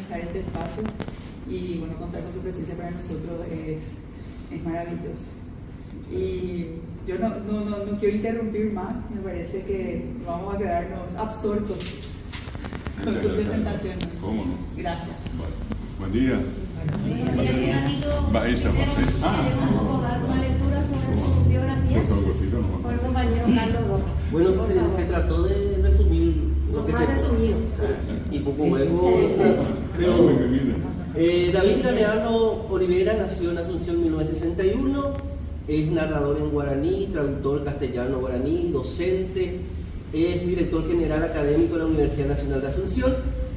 organizar este espacio y bueno, contar con su presencia para nosotros es maravilloso. Y yo no quiero interrumpir más, me parece que vamos a quedarnos absortos con su presentación. ¿Cómo no? Gracias. Buen día. Vamos a dar una lectura sobre su biografía por el compañero Carlos Rojas. Bueno, se trató de resumir lo que más resumido. Y poco luego. Pero David Galeano Olivera nació en Asunción en 1961. Es narrador en guaraní, traductor castellano-guaraní, docente, es director general académico de la Universidad Nacional de Asunción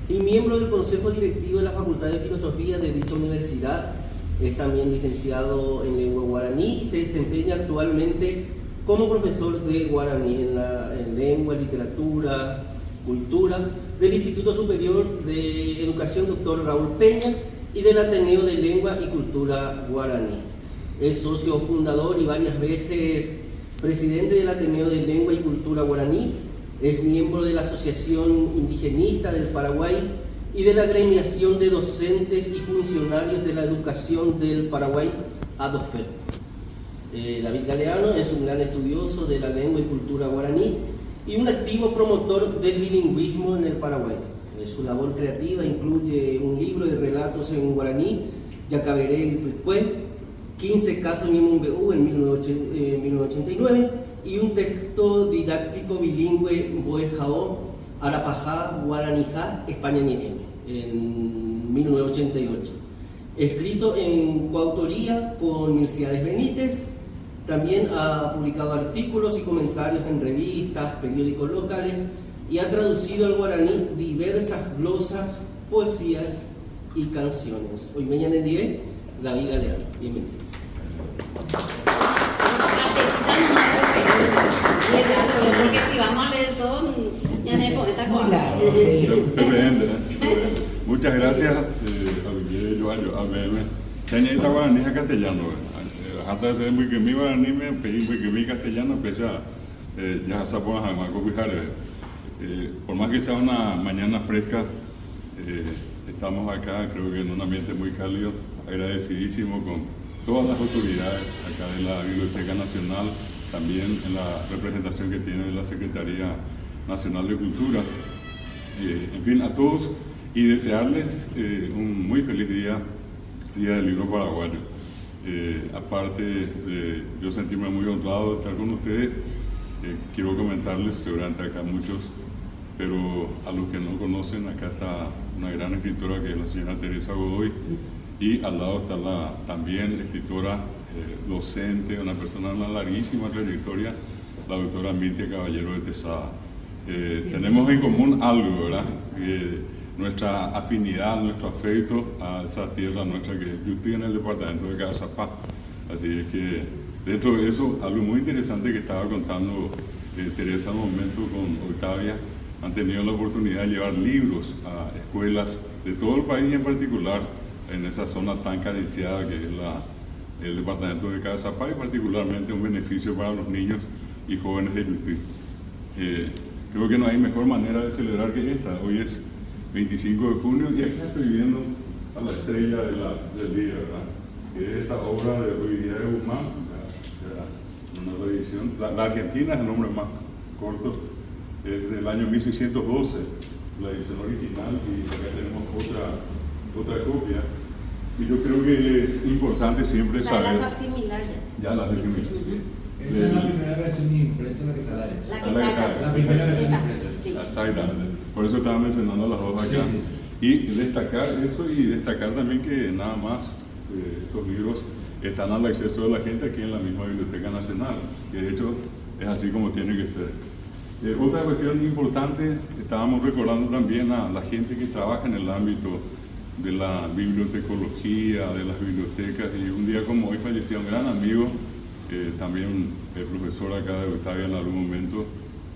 y miembro del Consejo Directivo de la Facultad de Filosofía de dicha universidad. Es también licenciado en lengua guaraní y se desempeña actualmente como profesor de guaraní en lengua, literatura, cultura del Instituto Superior de Educación Dr. Raúl Peña y del Ateneo de Lengua y Cultura Guaraní. Es socio fundador y varias veces presidente del Ateneo de Lengua y Cultura Guaraní. Es miembro de la Asociación Indigenista del Paraguay y de la Agremiación de Docentes y Funcionarios de la Educación del Paraguay, ADOFER. David Galeano es un gran estudioso de la lengua y cultura guaraní y un activo promotor del bilingüismo en el Paraguay. Su labor creativa incluye un libro de relatos en guaraní, Yacaberé y Tuicue, 15 casos en Mumbeú en 1989 y un texto didáctico bilingüe Boejao, Arapajá, Guaranijá, España-Ñeñe en 1988. Escrito en coautoría con Milciades Benítez, también ha publicado artículos y comentarios en revistas, periódicos locales y ha traducido al guaraní diversas glosas, poesías y canciones. Hoy mañana en día, David Galeano. Bienvenido. Porque si vamos a leer todo, ya no hay poeta con Muchas gracias, Olivier, Joayo, Abel. Señorita guaraní castellano. Hasta se muy que mi guaraní me pedí que mi castellano pesa ya se pone a Marco Pijar. Por más que sea una mañana fresca, estamos acá, creo que en un ambiente muy cálido, agradecidísimo con todas las autoridades acá de la Biblioteca Nacional, también en la representación que tiene la Secretaría Nacional de Cultura. En fin, a todos y desearles un muy feliz Día del Libro Paraguayo. Aparte de yo sentirme muy honrado de estar con ustedes, quiero comentarles, seguramente acá muchos, pero a los que no conocen, acá está una gran escritora que es la señora Teresa Godoy, y al lado está también escritora, docente, una persona de una larguísima trayectoria, la doctora Mirtia Caballero de Tesada. Tenemos en común algo, ¿verdad? Nuestra afinidad, nuestro afecto a esa tierra nuestra que yo estoy en el departamento de Cazapá. Así es que dentro de eso, algo muy interesante que estaba contando Teresa en un momento con Octavia, han tenido la oportunidad de llevar libros a escuelas de todo el país, en particular en esa zona tan carenciada que es el departamento de Cazapá, y particularmente un beneficio para los niños y jóvenes de Yutí. Creo que no hay mejor manera de celebrar que esta. Hoy es 25 de junio y acá estoy viendo a la estrella del día, ¿verdad? Que es esta obra de Ruidía de Guzmán, una reedición. La Argentina es el nombre más corto, es del año 1612, la edición original, y acá tenemos otra copia. Y yo creo que es importante siempre saber. La facsimilar ya. Ya la facsimilar, sí. Esa es la primera versión impresa, la que está allá. La primera versión impresa. Sí. La Zaira. Por eso estaba mencionando las dos acá. Y destacar eso, y destacar también que nada más estos libros están al acceso de la gente aquí en la misma Biblioteca Nacional, que de hecho es así como tiene que ser. Otra cuestión importante, estábamos recordando también a la gente que trabaja en el ámbito de la bibliotecología, de las bibliotecas, y un día como hoy falleció un gran amigo, también el profesor acá de Octavia en algún momento,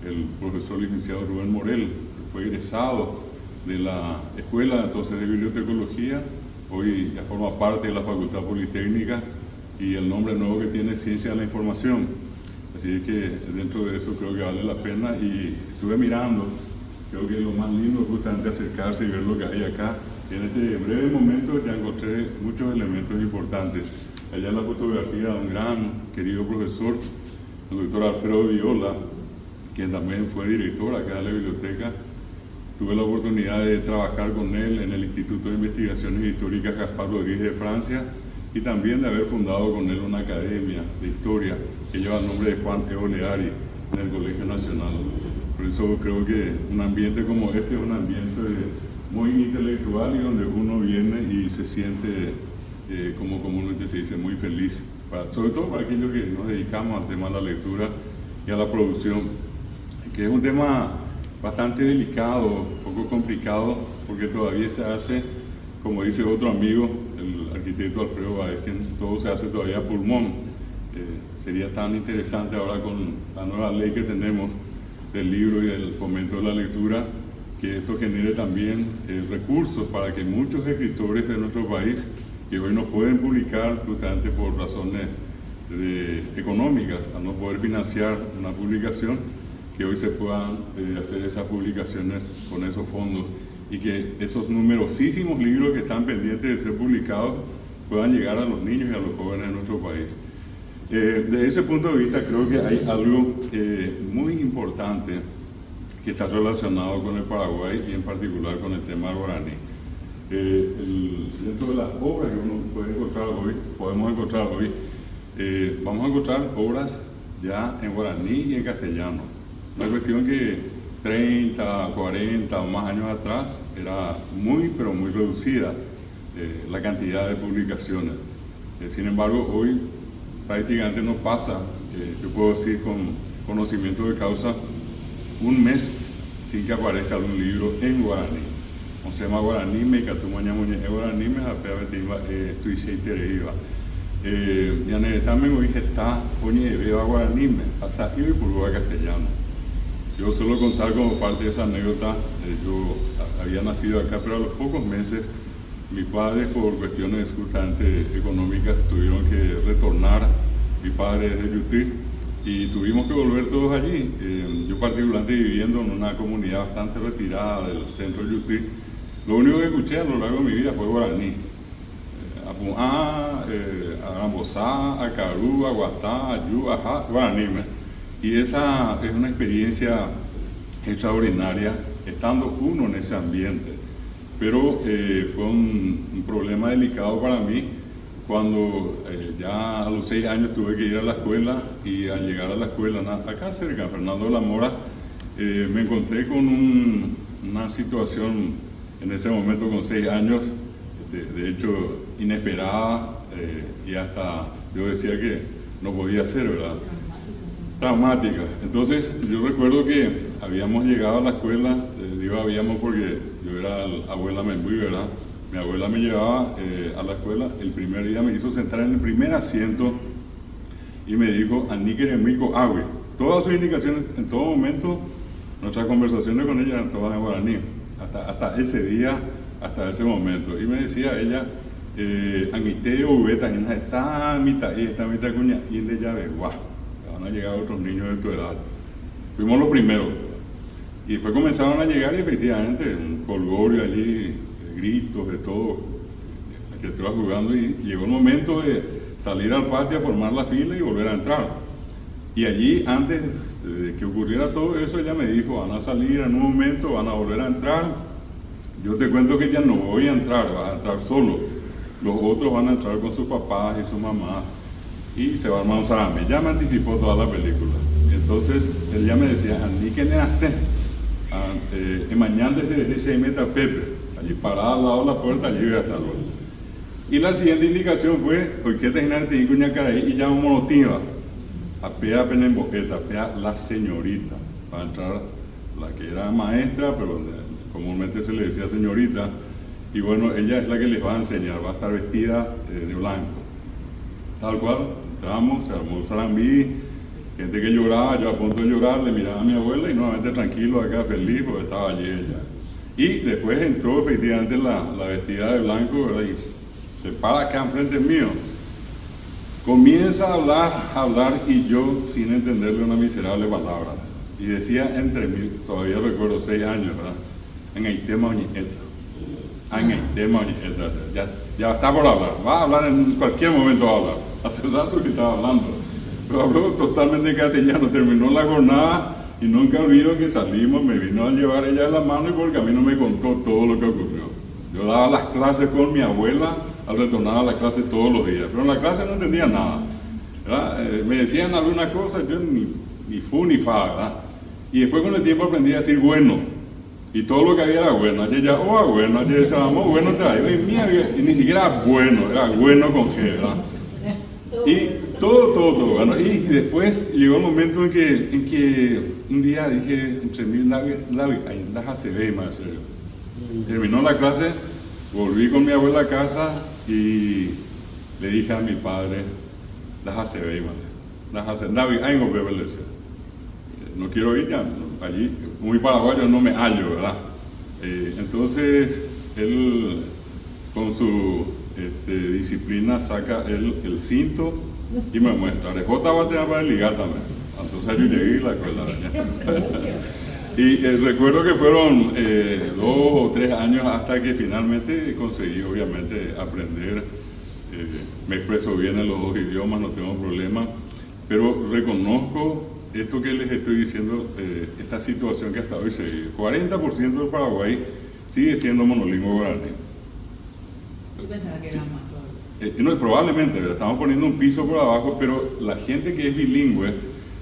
el profesor licenciado Rubén Morel, que fue egresado de la Escuela entonces de Bibliotecología, hoy ya forma parte de la Facultad Politécnica, y el nombre nuevo que tiene es Ciencia de la Información. Así que dentro de eso creo que vale la pena, y estuve mirando, creo que lo más lindo es justamente acercarse y ver lo que hay acá, En este breve momento ya encontré muchos elementos importantes. Allá en la fotografía de un gran querido profesor, el doctor Alfredo Viola, quien también fue director acá de la biblioteca. Tuve la oportunidad de trabajar con él en el Instituto de Investigaciones Históricas Gaspar Rodríguez de Francia y también de haber fundado con él una academia de historia que lleva el nombre de Juan Eoleari en el Colegio Nacional. Por eso creo que un ambiente como este es un ambiente muy intelectual y donde uno viene y se siente, como comúnmente se dice, muy feliz, sobre todo para aquellos que nos dedicamos al tema de la lectura y a la producción, que es un tema bastante delicado, un poco complicado, porque todavía se hace, como dice otro amigo, el arquitecto Alfredo Báez, que todo se hace todavía a pulmón. Sería tan interesante ahora con la nueva ley que tenemos del libro y del fomento de la lectura, que esto genere también recursos para que muchos escritores de nuestro país, que hoy no pueden publicar justamente por razones económicas, al no poder financiar una publicación, que hoy se puedan hacer esas publicaciones con esos fondos y que esos numerosísimos libros que están pendientes de ser publicados puedan llegar a los niños y a los jóvenes de nuestro país. Desde ese punto de vista creo que hay algo muy importante que está relacionado con el Paraguay y en particular con el tema del guaraní. Dentro de las obras que uno puede encontrar hoy, podemos encontrar hoy, vamos a encontrar obras ya en guaraní y en castellano. No es cuestión que 30, 40 o más años atrás era muy, pero muy reducida la cantidad de publicaciones. Sin embargo, hoy prácticamente no pasa, yo puedo decir con conocimiento de causa, un mes sin que aparezca algún libro en guaraní. O se llama guaraní, me catumañamuñe, guaraní, me japea betiva, estoy seitereiva. Ya también hoy está, oye, veo a guaraní, me pasa y por castellano. Yo suelo contar como parte de esa anécdota, yo había nacido acá, pero a los pocos meses mis padres, por cuestiones justamente económicas, tuvieron que retornar. Mi padre es de Yutí y tuvimos que volver todos allí. Yo particularmente viviendo en una comunidad bastante retirada del centro de Yutí, lo único que escuché a lo largo de mi vida fue guaraní. Apuá, Arambozá, Acarú, Aguatá, Ayú, Ajá, guaraní. Y esa es una experiencia extraordinaria, estando uno en ese ambiente. Pero fue un problema delicado para mí cuando ya a los 6 años tuve que ir a la escuela y al llegar a la escuela, acá cerca, Fernando de la Mora, me encontré con una situación en ese momento con 6 años, de hecho inesperada y hasta yo decía que no podía ser, ¿verdad? Traumática. Entonces yo recuerdo que habíamos llegado a la escuela, digo habíamos porque yo era la abuela Membuy, ¿verdad? Mi abuela me llevaba a la escuela, el primer día me hizo sentar en el primer asiento y me dijo, Aníqueremico Agüe. Todas sus indicaciones, en todo momento, nuestras conversaciones con ella eran todas en guaraní, hasta ese día, hasta ese momento. Y me decía ella, Anguiteo, Ubeta, y esta mitad cuña, y de llave, guau. Van a llegar otros niños de tu edad. Fuimos los primeros. Y después comenzaron a llegar y efectivamente un colgorio allí, gritos, de todo, que estaba jugando y llegó el momento de salir al patio a formar la fila y volver a entrar. Y allí, antes de que ocurriera todo eso, ella me dijo, van a salir en un momento, van a volver a entrar. Yo te cuento que ya no voy a entrar, vas a entrar solo. Los otros van a entrar con sus papás y sus mamás. Y se va a armar un zarame. Ya me anticipó toda la película. Entonces, él ya me decía, Andy, ¿qué le hace? Mañana se meta Pepe, allí parada al lado de la puerta, allí hasta luego. Y la siguiente indicación fue, ¿por qué te imaginas que te caraí y ya un monotiva? Apea penemboqueta, apea la señorita. Va a entrar la que era maestra, pero comúnmente se le decía señorita. Y bueno, ella es la que les va a enseñar, va a estar vestida de blanco. Tal cual, entramos, se armó un zarambí, gente que lloraba, yo a punto de llorar, le miraba a mi abuela y nuevamente tranquilo acá, feliz, porque estaba allí ella. Y después entró efectivamente la vestida de blanco, ¿verdad? Y se para acá enfrente mío. Comienza a hablar y yo sin entenderle una miserable palabra. Y decía entre mí, todavía recuerdo 6 años, ¿verdad? En el tema Oñieta. en el tema, ya está por hablar, va a hablar en cualquier momento, va a hablar. Hace rato que estaba hablando, pero habló totalmente en castellano, terminó la jornada y nunca olvido que salimos, me vino a llevar ella de la mano y por el camino me contó todo lo que ocurrió. Yo daba las clases con mi abuela al retornar a la clase todos los días, pero en la clase no entendía nada, me decían algunas cosas, yo ni fu ni fa, ¿verdad? Y después con el tiempo aprendí a decir bueno. Y todo lo que había era bueno. Ayer ya, bueno, ayer decíamos, bueno, y ni siquiera bueno, era bueno con G, ¿verdad? Y todo, bueno. Y después llegó el momento en que un día dije, entre mí, ahí se ve, más serio. Terminó la clase, volví con mi abuela a casa y le dije a mi padre, se ve, David, ahí no veo, le decía. No quiero ir ya, allí, muy paraguayo no me hallo, ¿verdad? Entonces, él con su disciplina saca el cinto y me muestra, Rejota va a tener para ligar también. Entonces yo llegué a la escuela. Y recuerdo que fueron 2 o 3 años hasta que finalmente conseguí, obviamente, aprender. Me expreso bien en los 2 idiomas, no tengo problema, pero reconozco esto que les estoy diciendo, esta situación que hasta hoy se vive. 40% del Paraguay sigue siendo monolingüe guaraní. Yo pensaba que era más todavía. No, probablemente, estamos poniendo un piso por abajo, pero la gente que es bilingüe,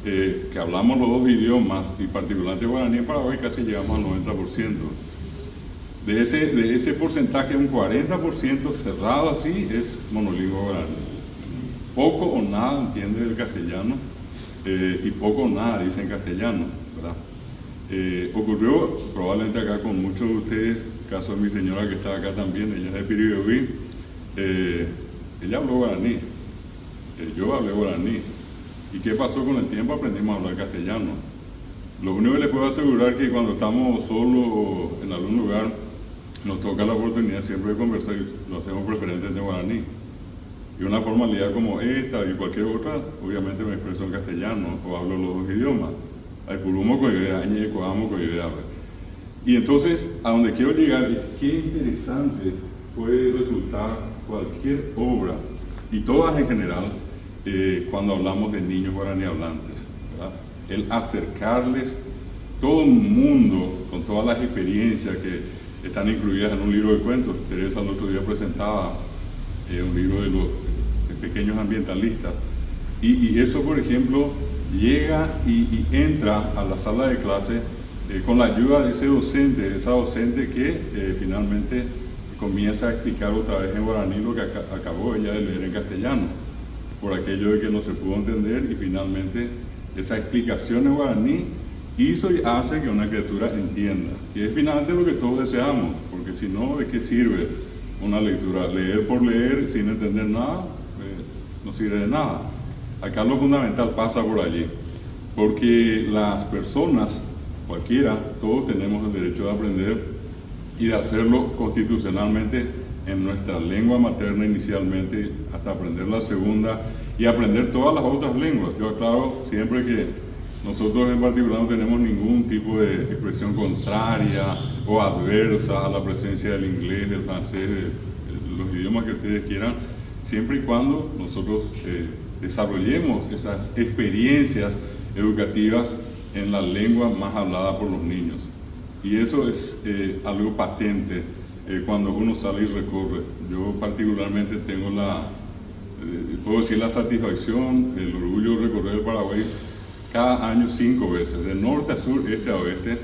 que hablamos los 2 idiomas, y particularmente guaraní en Paraguay, casi llegamos al 90%. De ese porcentaje, un 40% cerrado así es monolingüe guaraní. Poco o nada entiende el castellano. Y poco o nada dice en castellano, ¿verdad? Ocurrió probablemente acá con muchos de ustedes, caso de mi señora que está acá también, ella es de Piribebuy, ella habló guaraní, yo hablé guaraní, y ¿qué pasó con el tiempo? Aprendimos a hablar castellano. Lo único que les puedo asegurar es que cuando estamos solos en algún lugar, nos toca la oportunidad siempre de conversar y lo hacemos preferente de guaraní. Y una formalidad como esta y cualquier otra, obviamente me expreso en castellano o hablo los 2 idiomas. Hay pulumo con idea, añe, coamo con idea. Y entonces, a donde quiero llegar es qué interesante puede resultar cualquier obra, y todas en general, cuando hablamos de niños guaraní hablantes, ¿verdad? El acercarles todo un mundo con todas las experiencias que están incluidas en un libro de cuentos. Teresa el otro día presentaba un libro de los pequeños ambientalistas, y eso, por ejemplo, llega y entra a la sala de clase con la ayuda de ese docente, de esa docente que finalmente comienza a explicar otra vez en guaraní lo que acabó ella de leer en castellano, por aquello de que no se pudo entender, y finalmente esa explicación en guaraní hizo y hace que una criatura entienda, y es finalmente lo que todos deseamos, porque si no, ¿de qué sirve una lectura? Leer por leer sin entender nada, no sirve de nada. Acá lo fundamental pasa por allí, porque las personas, cualquiera, todos tenemos el derecho de aprender y de hacerlo constitucionalmente en nuestra lengua materna inicialmente, hasta aprender la segunda y aprender todas las otras lenguas. Yo aclaro siempre que nosotros en particular no tenemos ningún tipo de expresión contraria o adversa a la presencia del inglés, del francés, de los idiomas que ustedes quieran, siempre y cuando nosotros desarrollemos esas experiencias educativas en la lengua más hablada por los niños. Y eso es algo patente cuando uno sale y recorre. Yo particularmente tengo puedo decir la satisfacción, el orgullo de recorrer el Paraguay cada año 5 veces, de norte a sur, este a oeste,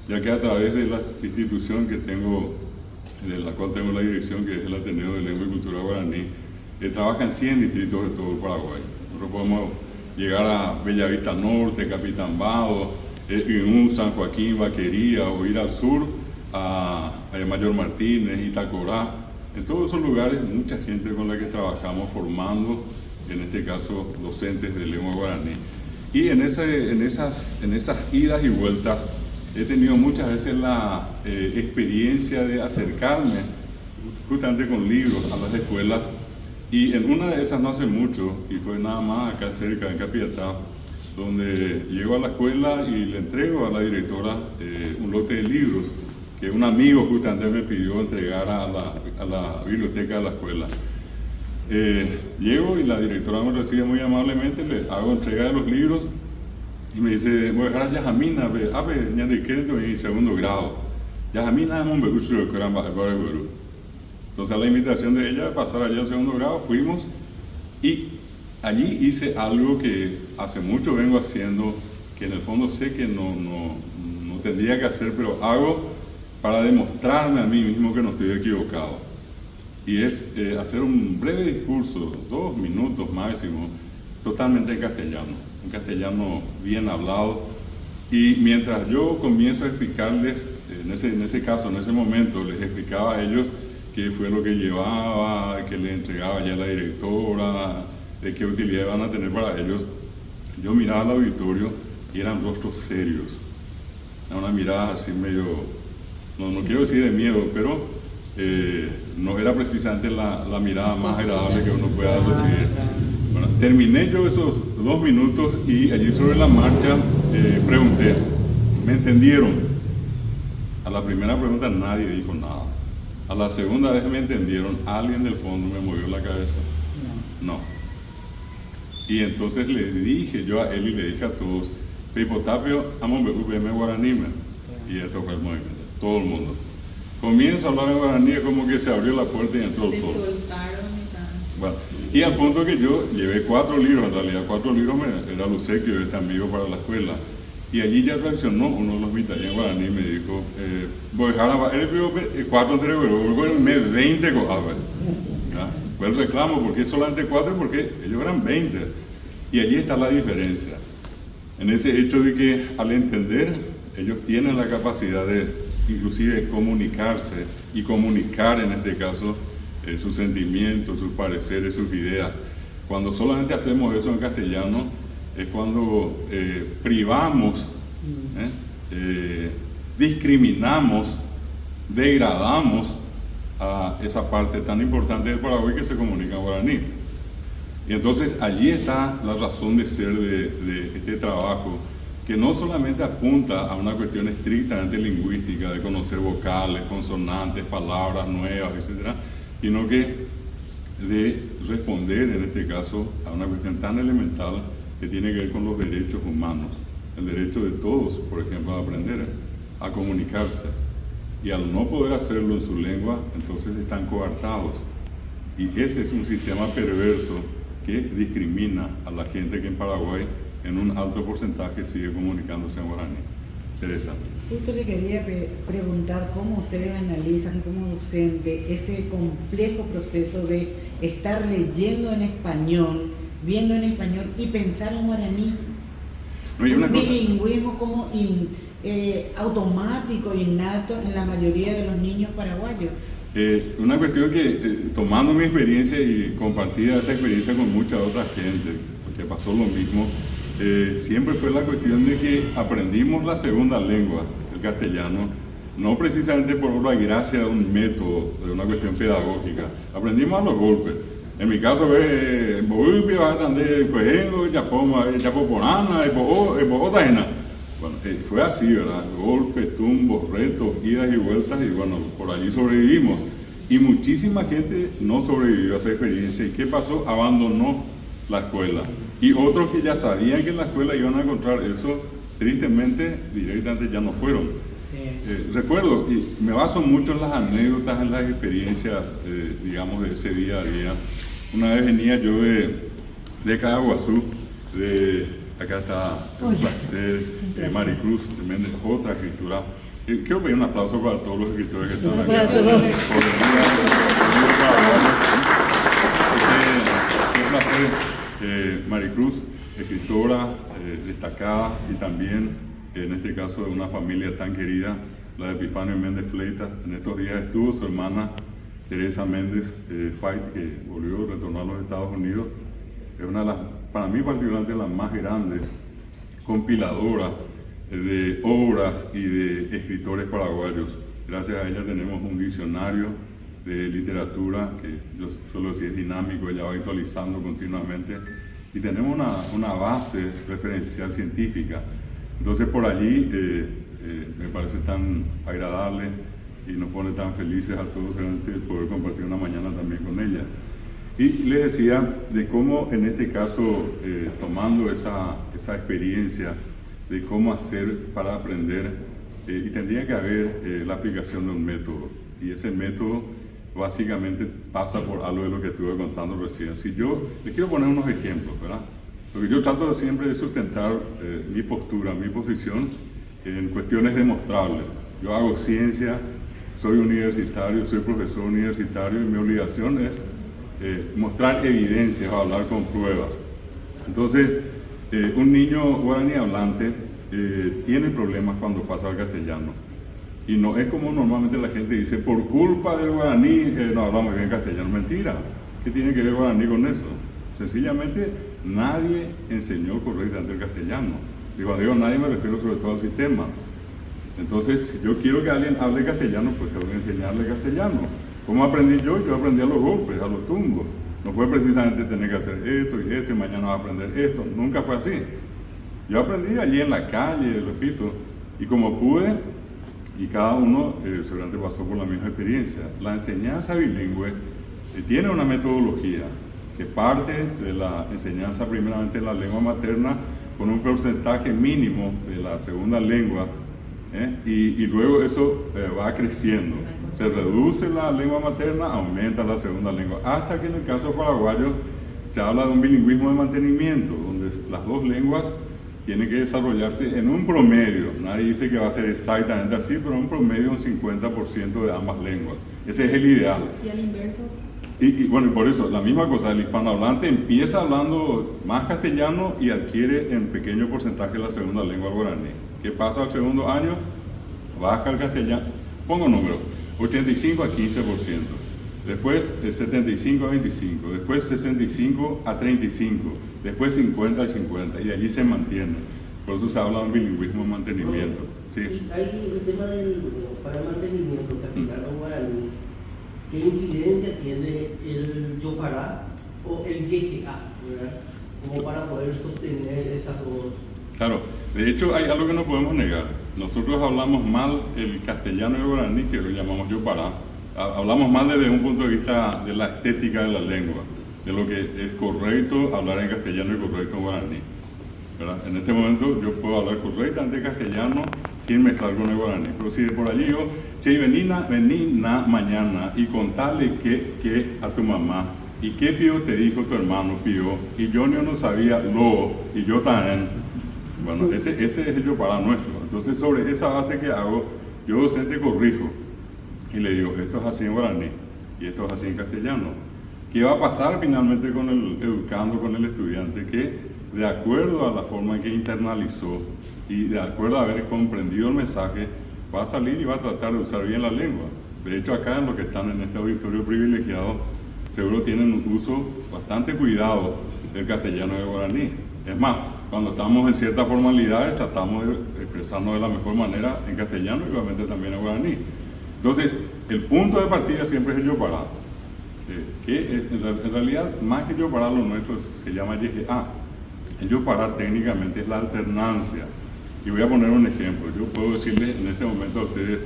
ya que a través de la institución que tengo, de la cual tengo la dirección, que es el Ateneo de Lengua y Cultura Guaraní, trabaja en 100 distritos de todo el Paraguay. Nosotros podemos llegar a Bellavista Norte, Capitambado, Inún, San Joaquín, Vaquería, o ir al sur a Mayor Martínez, Itacorá. En todos esos lugares, mucha gente con la que trabajamos formando, en este caso, docentes de lengua guaraní. Y en esas idas y vueltas he tenido muchas veces la experiencia de acercarme justamente con libros a las escuelas, y en una de esas no hace mucho, y fue nada más acá cerca, en Capiatá, donde llego a la escuela y le entrego a la directora un lote de libros que un amigo justamente me pidió entregar a la biblioteca de la escuela. Llego y la directora me recibe muy amablemente, le hago entrega de los libros y me dice, voy a dejar a Yajamina, en segundo grado. Yajamina es un becucho que era entonces, a la invitación de ella, pasar allá en segundo grado, fuimos y allí hice algo que hace mucho vengo haciendo, que en el fondo sé que no tendría que hacer, pero hago para demostrarme a mí mismo que no estoy equivocado. Y es hacer un breve discurso, 2 minutos máximo, totalmente en castellano bien hablado. Y mientras yo comienzo a explicarles, en ese caso, en ese momento, les explicaba a ellos qué fue lo que llevaba, qué le entregaba ya la directora, de qué utilidad van a tener para ellos, yo miraba al auditorio y eran rostros serios. Una mirada así medio, no quiero decir de miedo, pero no era precisamente la mirada más agradable que uno pueda recibir. Bueno, terminé yo esos 2 minutos y allí sobre la marcha pregunté, ¿me entendieron? A la primera pregunta nadie dijo nada. A la segunda vez me entendieron, alguien del fondo me movió la cabeza. No. Y entonces le dije yo a él y le dije a todos, Pipo Tapio, amo me guaraní, y esto fue el movimiento, todo el mundo. Comienza a hablar en guaraní, es como que se abrió la puerta y entró Se todo. soltaron Bueno, y al punto que yo llevé 4 libros, en realidad 4 libros era lo sequio, este amigo para la escuela. Y allí ya reaccionó uno de los mitad en guaraní y me dijo, voy a dejar a 4 entre me 20 cosas. Fue el reclamo, porque es solamente 4, porque ellos eran 20. Y allí está la diferencia. En ese hecho de que al entender, ellos tienen la capacidad de inclusive comunicarse y comunicar en este caso sus sentimientos, sus pareceres, sus ideas. Cuando solamente hacemos eso en castellano, es cuando privamos, discriminamos, degradamos a esa parte tan importante del Paraguay que se comunica en guaraní. Y entonces allí está la razón de ser de este trabajo, que no solamente apunta a una cuestión estrictamente lingüística, de conocer vocales, consonantes, palabras nuevas, etc., sino que de responder en este caso a una cuestión tan elemental que tiene que ver con los derechos humanos, el derecho de todos, por ejemplo, a aprender, a comunicarse. Y al no poder hacerlo en su lengua, entonces están coartados. Y ese es un sistema perverso que discrimina a la gente que en Paraguay en un alto porcentaje sigue comunicándose en guaraní. Teresa. Justo le quería preguntar cómo ustedes analizan como docente ese complejo proceso de estar leyendo en español, viendo en español y pensar en guaraní. No, hay una un cosa. bilingüismo como automático, innato en la mayoría de los niños paraguayos. Una cuestión que, tomando mi experiencia y compartida esta experiencia con mucha otra gente, porque pasó lo mismo, siempre fue la cuestión de que aprendimos la segunda lengua, el castellano, no precisamente por la gracia de un método, de una cuestión pedagógica, aprendimos a los golpes. En mi caso, bueno, fue así, ¿verdad? Golpes, tumbos, retos, idas y vueltas, y bueno, por allí sobrevivimos. Y muchísima gente no sobrevivió a esa experiencia. ¿Y qué pasó? Abandonó la escuela. Y otros que ya sabían que en la escuela iban a encontrar eso, tristemente, directamente ya no fueron. Sí. Recuerdo, y me baso mucho en las anécdotas, en las experiencias, digamos, de ese día a día. Una vez venía yo de Caguazú, acá está un placer, Maricruz Méndez, otra escritora. Quiero pedir un aplauso para todos los escritores que están acá. Qué placer, Maricruz, escritora destacada y también, en este caso, de una familia tan querida, la de Epifanio Méndez Fleitas. En estos días estuvo su hermana Teresa Méndez Fait, que retornó a los Estados Unidos. Es una de las, para mí particularmente, las más grandes compiladoras de obras y de escritores paraguayos. Gracias a ella tenemos un diccionario de literatura que yo solo decía es dinámico, ella va actualizando continuamente, y tenemos una base referencial científica. Entonces por allí me parece tan agradable y nos pone tan felices a todos realmente poder compartir una mañana también con ella. Y les decía de cómo en este caso, tomando esa experiencia de cómo hacer para aprender, y tendría que haber la aplicación de un método, y ese método básicamente pasa por algo de lo que estuve contando recién. Si yo les quiero poner unos ejemplos, ¿verdad? Porque yo trato siempre de sustentar mi postura, mi posición en cuestiones demostrables. Yo hago ciencia, soy universitario, soy profesor universitario y mi obligación es mostrar evidencias, hablar con pruebas. Entonces, un niño guaraní hablante tiene problemas cuando pasa al castellano. Y no es como normalmente la gente dice, por culpa del guaraní no hablamos bien castellano. Mentira. ¿Qué tiene que ver el guaraní con eso? Sencillamente, nadie enseñó correctamente el castellano. Y cuando digo nadie me refiero sobre todo al sistema. Entonces, si yo quiero que alguien hable castellano, pues tengo que enseñarle castellano. ¿Cómo aprendí yo? Yo aprendí a los golpes, a los tumbos. No fue precisamente tener que hacer esto y esto, y mañana va a aprender esto. Nunca fue así. Yo aprendí allí en la calle, repito, y como pude, y cada uno seguramente pasó por la misma experiencia. La enseñanza bilingüe tiene una metodología que parte de la enseñanza primeramente en la lengua materna con un porcentaje mínimo de la segunda lengua, y luego eso va creciendo. Se reduce la lengua materna, aumenta la segunda lengua, hasta que en el caso paraguayo se habla de un bilingüismo de mantenimiento, donde las dos lenguas tienen que desarrollarse en un promedio. Nadie dice que va a ser exactamente así, pero un promedio un 50% de ambas lenguas. Ese es el ideal. ¿Y al inverso? Y bueno, y por eso, la misma cosa, el hispanohablante empieza hablando más castellano y adquiere en pequeño porcentaje la segunda lengua guaraní. ¿Qué pasa al segundo año? Baja el castellano, pongo números, 85 a 15%, después 75 a 25, después 65 a 35, después 50 a 50, y allí se mantiene. Por eso se habla de un bilingüismo de mantenimiento. ¿Sí? Y hay el tema para el mantenimiento castellano-guaraní. ¿Qué incidencia tiene el yopará o el yejeá, ¿verdad? Como para poder sostener esas dos? Claro, de hecho hay algo que no podemos negar. Nosotros hablamos mal el castellano y el guaraní, que lo llamamos yopará. Hablamos mal desde un punto de vista de la estética de la lengua, de lo que es correcto hablar en castellano y correcto en guaraní, ¿verdad? En este momento yo puedo hablar correctamente castellano sin mezclar con el guaraní, pero si de por allí yo, che, vení mañana y contale qué a tu mamá, y qué pío te dijo tu hermano pío, y yo no sabía lo, y yo también. Bueno, ese es el yopará nuestro. Entonces, sobre esa base que hago, yo docente corrijo y le digo, esto es así en guaraní y esto es así en castellano. ¿Qué va a pasar finalmente con el educando, con el estudiante? Que de acuerdo a la forma en que internalizó y de acuerdo a haber comprendido el mensaje, va a salir y va a tratar de usar bien la lengua. De hecho, acá en los que están en este auditorio privilegiado, seguro tienen un uso bastante cuidado del castellano y del guaraní. Es más, cuando estamos en ciertas formalidades, tratamos de expresarnos de la mejor manera en castellano y obviamente también en guaraní. Entonces, el punto de partida siempre es el yopará, que en realidad, más que yopará, lo nuestro se llama yejeá. El yopará técnicamente es la alternancia. Y voy a poner un ejemplo. Yo puedo decirles en este momento a ustedes,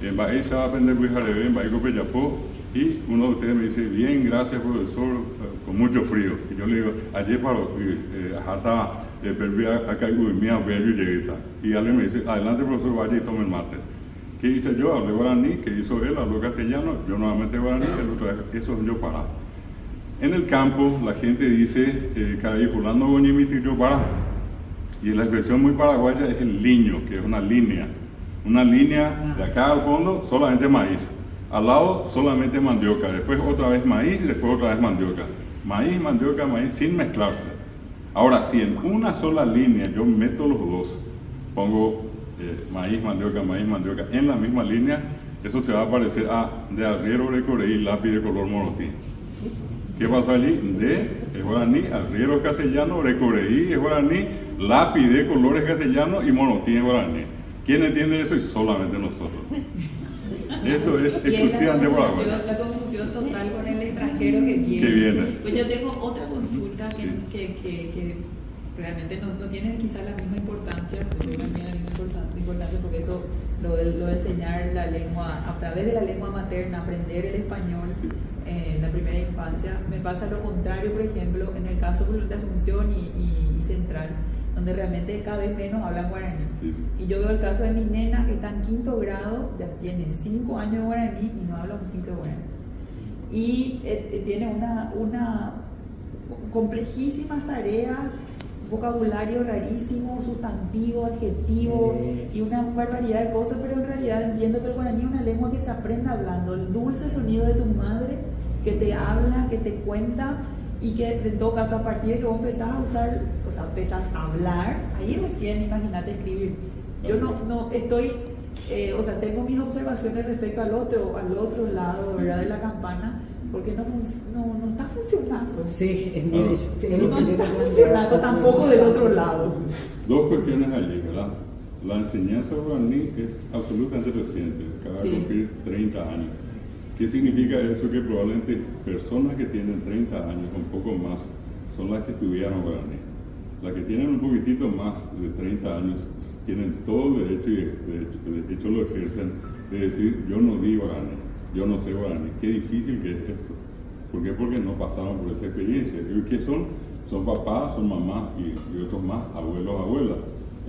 en Bahía se va a aprender Buijarebe, en Bahía Copeyapó, y uno de ustedes me dice, bien, gracias profesor, con mucho frío. Y yo le digo, ayer para hasta acá y alguien me dice, adelante profesor, vaya y tome el mate. ¿Qué hice yo? Hablé guaraní. ¿Qué hizo él? Habló castellano. Yo nuevamente guaraní, el otro, eso es yopará. En el campo la gente dice, caray, fulano goñimiti yopará. Y la expresión muy paraguaya es el liño, que es una línea. Una línea de acá al fondo, solamente maíz. Al lado, solamente mandioca. Después otra vez maíz, después otra vez mandioca. Maíz, mandioca, maíz, sin mezclarse. Ahora, si en una sola línea yo meto los dos, pongo maíz, mandioca, en la misma línea, eso se va a parecer a de arriero recoreí, lápiz de color morotí. ¿Qué pasó allí? De es guaraní, arriero es castellano, recoreí es guaraní, lápiz de colores castellano y morotí es guaraní. ¿Quién entiende eso? Y solamente nosotros. Esto es exclusivamente Paraguay. La confusión total con el extranjero que viene. Que viene. Pues yo tengo otra consulta que realmente no tiene quizá la misma importancia, porque no tiene la misma importancia porque esto, lo de enseñar la lengua, a través de la lengua materna, aprender el español en la primera infancia, me pasa lo contrario, por ejemplo, en el caso de Asunción y Central, donde realmente cada vez menos hablan guaraní. Sí. Y yo veo el caso de mi nena que está en 5º grado, ya tiene 5 años de guaraní y no habla un poquito de guaraní. Y tiene una complejísimas tareas, vocabulario rarísimo, sustantivo, adjetivo y una barbaridad de cosas, pero en realidad entiendo que el guaraní es una lengua que se aprende hablando, el dulce sonido de tu madre que te habla, que te cuenta, y que en todo caso a partir de que vos empezás a usar, o sea, empezás a hablar, ahí recién imagínate escribir. Yo no estoy, o sea, tengo mis observaciones respecto al otro lado, ¿verdad?, de la campana, porque no está funcionando. Sí, es muy difícil. No está funcionando tampoco del otro lado. Dos cuestiones allí, ¿verdad? La enseñanza guaraní es absolutamente reciente, acaba de cumplir 30 años. ¿Qué significa eso? Que probablemente personas que tienen 30 años o un poco más son las que estudiaron guaraní. Las que tienen un poquitito más de 30 años tienen todo el derecho, y de hecho lo ejercen, de decir: yo no di guaraní, yo no sé guaraní. Qué difícil que es esto. ¿Por qué? Porque no pasaron por esa experiencia. ¿Y qué son? Son papás, son mamás y otros más, abuelos, abuelas.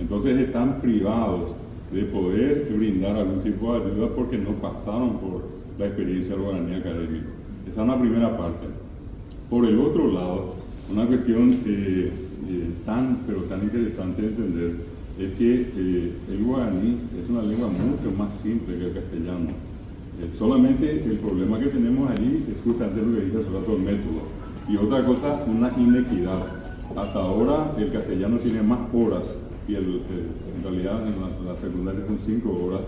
Entonces están privados de poder brindar algún tipo de ayuda porque no pasaron por la experiencia del guaraní académico. Esa es una primera parte. Por el otro lado, una cuestión tan interesante de entender es que el guaraní es una lengua mucho más simple que el castellano. Solamente el problema que tenemos allí es justamente lo que dije hace rato, el método. Y otra cosa, una inequidad. Hasta ahora el castellano tiene más horas y en realidad en la secundaria son 5 horas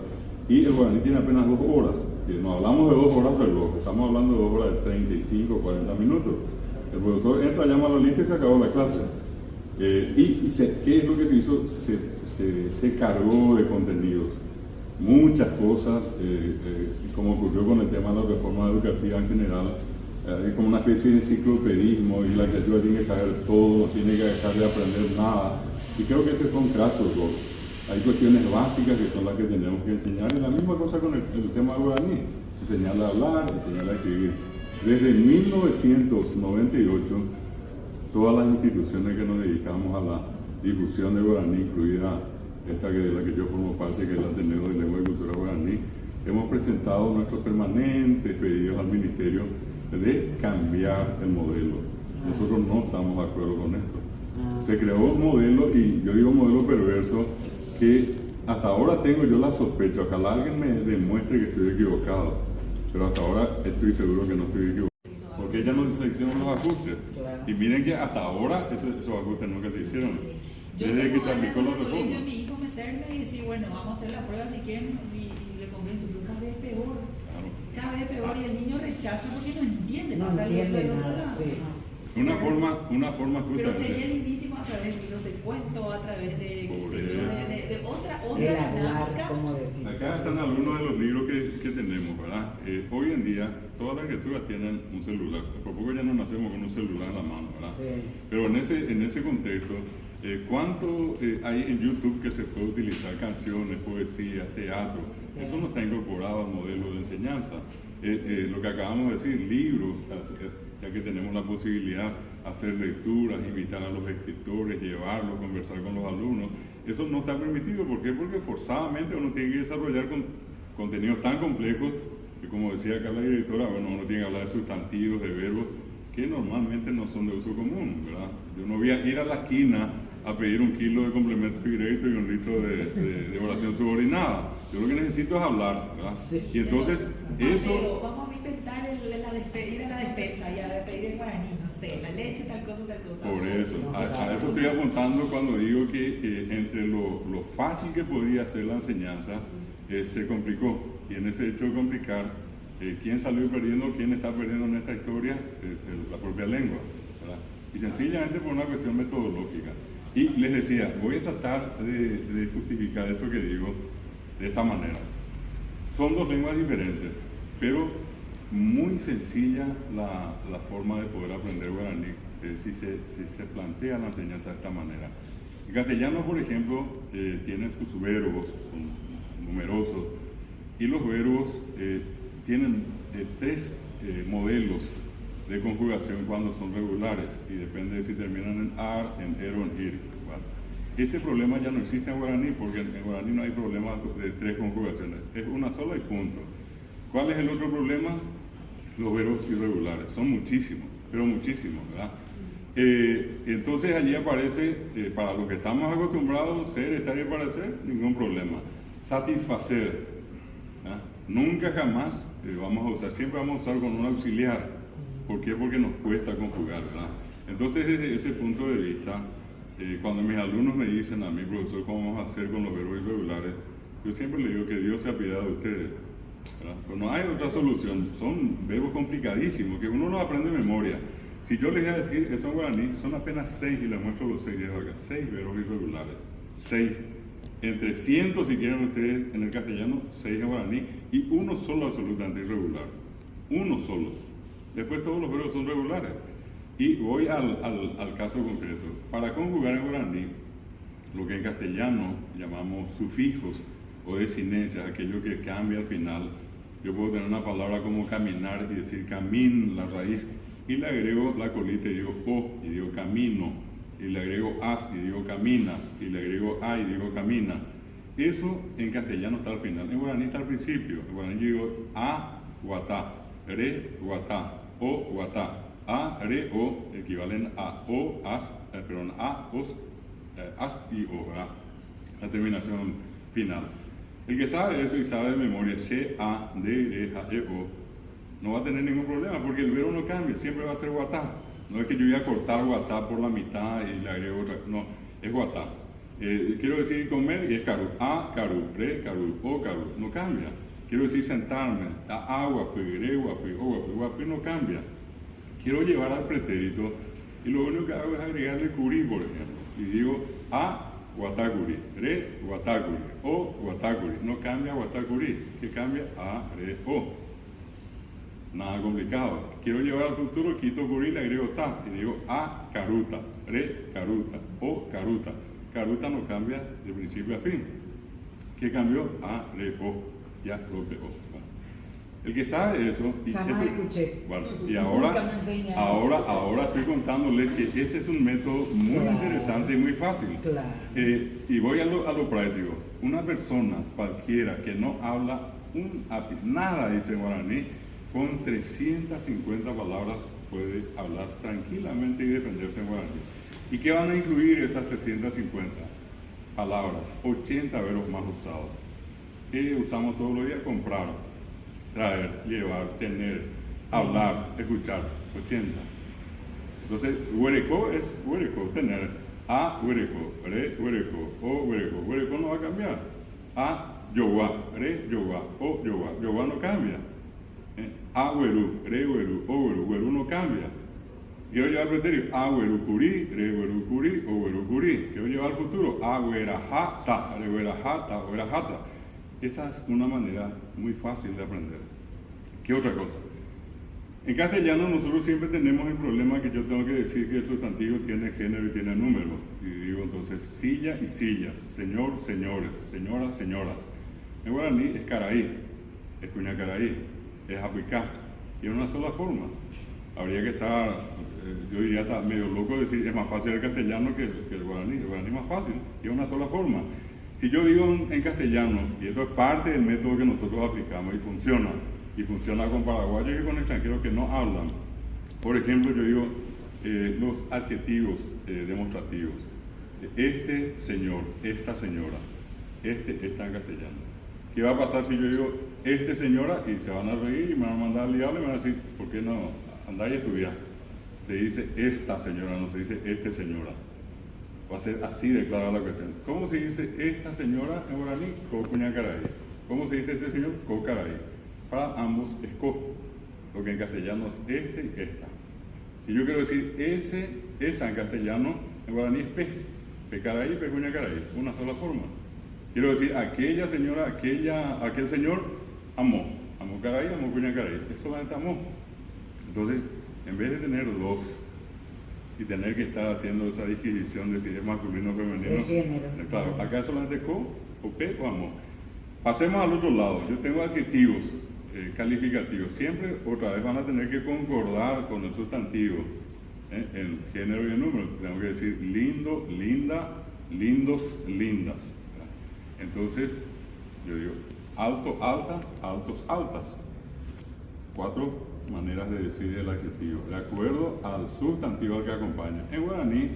y el guaraní tiene apenas 2 horas. No hablamos de 2 horas reloj, estamos hablando de 2 horas de 35 o 40 minutos. El profesor entra, llama a la lista y se acabó la clase. ¿Qué es lo que se hizo? Se cargó de contenidos. Muchas cosas, como ocurrió con el tema de la reforma educativa en general, es como una especie de enciclopedismo y la criatura tiene que saber todo, no tiene que dejar de aprender nada. Y creo que ese fue un craso error. Hay cuestiones básicas que son las que tenemos que enseñar, y la misma cosa con el tema del guaraní, enseñarle a hablar, enseñarle a escribir. Desde 1998, todas las instituciones que nos dedicamos a la difusión de guaraní, incluida esta de la que yo formo parte, que es el Ateneo de Lengua y Cultura Guaraní, hemos presentado nuestros permanentes pedidos al Ministerio de cambiar el modelo. Nosotros no estamos de acuerdo con esto. Se creó un modelo, y yo digo modelo perverso, que hasta ahora tengo yo la sospecha, ojalá alguien me demuestre que estoy equivocado, pero hasta ahora estoy seguro que no estoy equivocado, porque ya no se hicieron los ajustes. Y miren que hasta ahora esos ajustes nunca se hicieron, desde que se aplicó la reforma. Mi hijo meterme y decir, bueno, vamos a hacer la prueba si quieren, y le convenzo, pero cada vez es peor. Claro. Cada vez es peor, y el niño rechaza porque no entiende, no entiende nada. Sí. Una forma pero sería lindísimo a través de libros de cuento, a través de otra dinámica. Acá están algunos de los libros que tenemos, ¿verdad? Hoy en día todas las criaturas tienen un celular. Por poco ya no nacemos con un celular en la mano, ¿verdad? Sí. Pero en ese contexto, ¿cuánto hay en YouTube que se puede utilizar canciones, poesía, teatro? Eso no está incorporado al modelo de enseñanza. Lo que acabamos de decir, libros, ya que tenemos la posibilidad de hacer lecturas, invitar a los escritores, llevarlos, conversar con los alumnos, eso no está permitido. ¿Por qué? Porque forzadamente uno tiene que desarrollar contenidos tan complejos que, como decía acá la directora, bueno, uno tiene que hablar de sustantivos, de verbos, que normalmente no son de uso común, ¿verdad? Yo no voy a ir a la esquina a pedir 1 kilo de complemento directo y 1 litro de oración subordinada. Yo lo que necesito es hablar, ¿verdad? Sí. Y entonces, eso... Vamos a inventar ir a la despensa y a pedir el guaraní, no sé, la leche, tal cosa. Por eso, a eso estoy apuntando cuando digo que entre lo fácil que podría ser la enseñanza, se complicó. Y en ese hecho de complicar, ¿quién salió perdiendo? ¿Quién está perdiendo en esta historia? La propia lengua, ¿verdad? Y sencillamente por una cuestión metodológica. Y les decía, voy a tratar de justificar esto que digo de esta manera. Son 2 lenguas diferentes, pero muy sencilla la forma de poder aprender guaraní, si se plantea la enseñanza de esta manera. El castellano, por ejemplo, tiene sus verbos, son numerosos, y los verbos tienen tres modelos de conjugación cuando son regulares, y depende de si terminan en ar, en o en ir. ¿Vale? Ese problema ya no existe en guaraní, porque en guaraní no hay problema de tres conjugaciones, es una sola y punto. ¿Cuál es el otro problema? Los verbos irregulares, son muchísimos, pero muchísimos, ¿verdad? Entonces allí aparece, para los que estamos acostumbrados, ser, estar y parecer, ningún problema. Satisfacer, ¿verdad? Nunca jamás vamos a usar, siempre vamos a usar con un auxiliar. ¿Por qué? Porque nos cuesta conjugar, ¿verdad? Entonces desde ese punto de vista, cuando mis alumnos me dicen a mí, profesor, ¿cómo vamos a hacer con los verbos irregulares? Yo siempre les digo que Dios se apiade de ustedes, ¿verdad? Pero no hay otra solución, son verbos complicadísimos que uno no aprende de memoria. Si yo les voy a decir eso en guaraní, son apenas 6, y les muestro los 6 acá, 6 verbos irregulares, 6, entre cientos si quieren ustedes en el castellano, 6 en guaraní, y uno solo absolutamente irregular, uno solo. Después todos los verbos son regulares. Y voy al caso concreto. Para conjugar en guaraní, lo que en castellano llamamos sufijos o desinencias, aquello que cambia al final, yo puedo tener una palabra como caminar y decir camín, la raíz, y le agrego la colita y digo o, y digo camino, y le agrego as y digo caminas, y le agrego a y digo camina. Eso en castellano está al final, en guaraní está al principio. En guaraní yo digo a, guatá, re, guatá, o, guatá, a, re, o, equivalen a o, as, perdón, a, os, as y o, ¿verdad? La terminación final. El que sabe eso y sabe de memoria, se, a, de, re, a, e, o, no va a tener ningún problema porque el verbo no cambia, siempre va a ser guatá. No es que yo voy a cortar guatá por la mitad y le agrego otra, no, es guatá. Quiero decir comer y es carú, a, carú, re, carú, o, carú, no cambia. Quiero decir sentarme, a, agua, re, guapi, o, guapi, guapi, no cambia. Quiero llevar al pretérito y lo único que hago es agregarle curí, por ejemplo, y digo a, guatacuri, re, guatacuri, o, guatacuri, no cambia guatacuri, que cambia a, re, o. Nada complicado. Quiero llevar al futuro, quito curí, le agrego ta y digo a, caruta, re, caruta, o, caruta. Caruta no cambia de principio a fin. ¿Qué cambió? A, re, o, ya lo pegó. Bueno. El que sabe eso, y, jamás escuché. Bueno, y ahora estoy contándoles que ese es un método muy interesante y muy fácil. Claro. Y voy a lo práctico. Una persona cualquiera que no habla un ápice, nada dice guaraní, con 350 palabras puede hablar tranquilamente y defenderse en guaraní. ¿Y qué van a incluir esas 350 palabras? 80 verbos más usados. ¿Qué usamos todos los días? Comprar, traer, llevar, tener, hablar, escuchar. 80. Entonces, huereco es huereco, tener. A, huereco, re, huereco, o, huereco. Huereco no va a cambiar. A, yoguá, re, yoguá, o, yoguá. Yoguá no cambia. A, huerú, re, huerú, o, huerú. Huerú no cambia. Quiero llevar al pretérito. A, huerú, curí, re, huerú, curí, o, huerú, curí. Quiero llevar al futuro. A, huerajata, re, huerajata, huerajata. Esa es una manera muy fácil de aprender. ¿Qué otra cosa? En castellano nosotros siempre tenemos el problema que yo tengo que decir que el sustantivo tiene género y tiene número. Y digo entonces silla y sillas, señor, señores, señoras, señoras. En guaraní es caraí, es cuñacaraí, es apuicá. Y en una sola forma. Habría que estar, yo diría, está medio loco decir es más fácil el castellano que el guaraní. El guaraní es más fácil, y es una sola forma. Si yo digo en castellano, y esto es parte del método que nosotros aplicamos y funciona con paraguayos y con extranjeros que no hablan. Por ejemplo, yo digo los adjetivos demostrativos. Este señor, esta señora, está en castellano. ¿Qué va a pasar si yo digo este señora? Y se van a reír y me van a mandar al diablo y me van a decir, ¿por qué no andáis a estudiar? Se dice esta señora, no se dice este señora. Va a ser así de clara la cuestión. ¿Cómo se dice esta señora en guaraní? Co cuñacaray. ¿Cómo se dice este señor? Co caray. Para ambos es co. Lo que en castellano es este y esta. Si yo quiero decir esa en castellano, en guaraní es pe. Pe caray y pe cuñacaray. Una sola forma. Quiero decir aquella señora, aquel señor, amó. amo caray, amo cuña caray, es solamente amor. Entonces, en vez de tener dos y tener que estar haciendo esa disquisición de si es masculino o femenino, de género. Claro, acá es solamente co, o pe o amor. Pasemos al otro lado, yo tengo adjetivos calificativos, siempre otra vez van a tener que concordar con el sustantivo, el género y el número. Tengo que decir lindo, linda, lindos, lindas. Entonces, yo digo alto, alta, altos, altas. 4 maneras de decir el adjetivo, de acuerdo al sustantivo al que acompaña. En guaraní,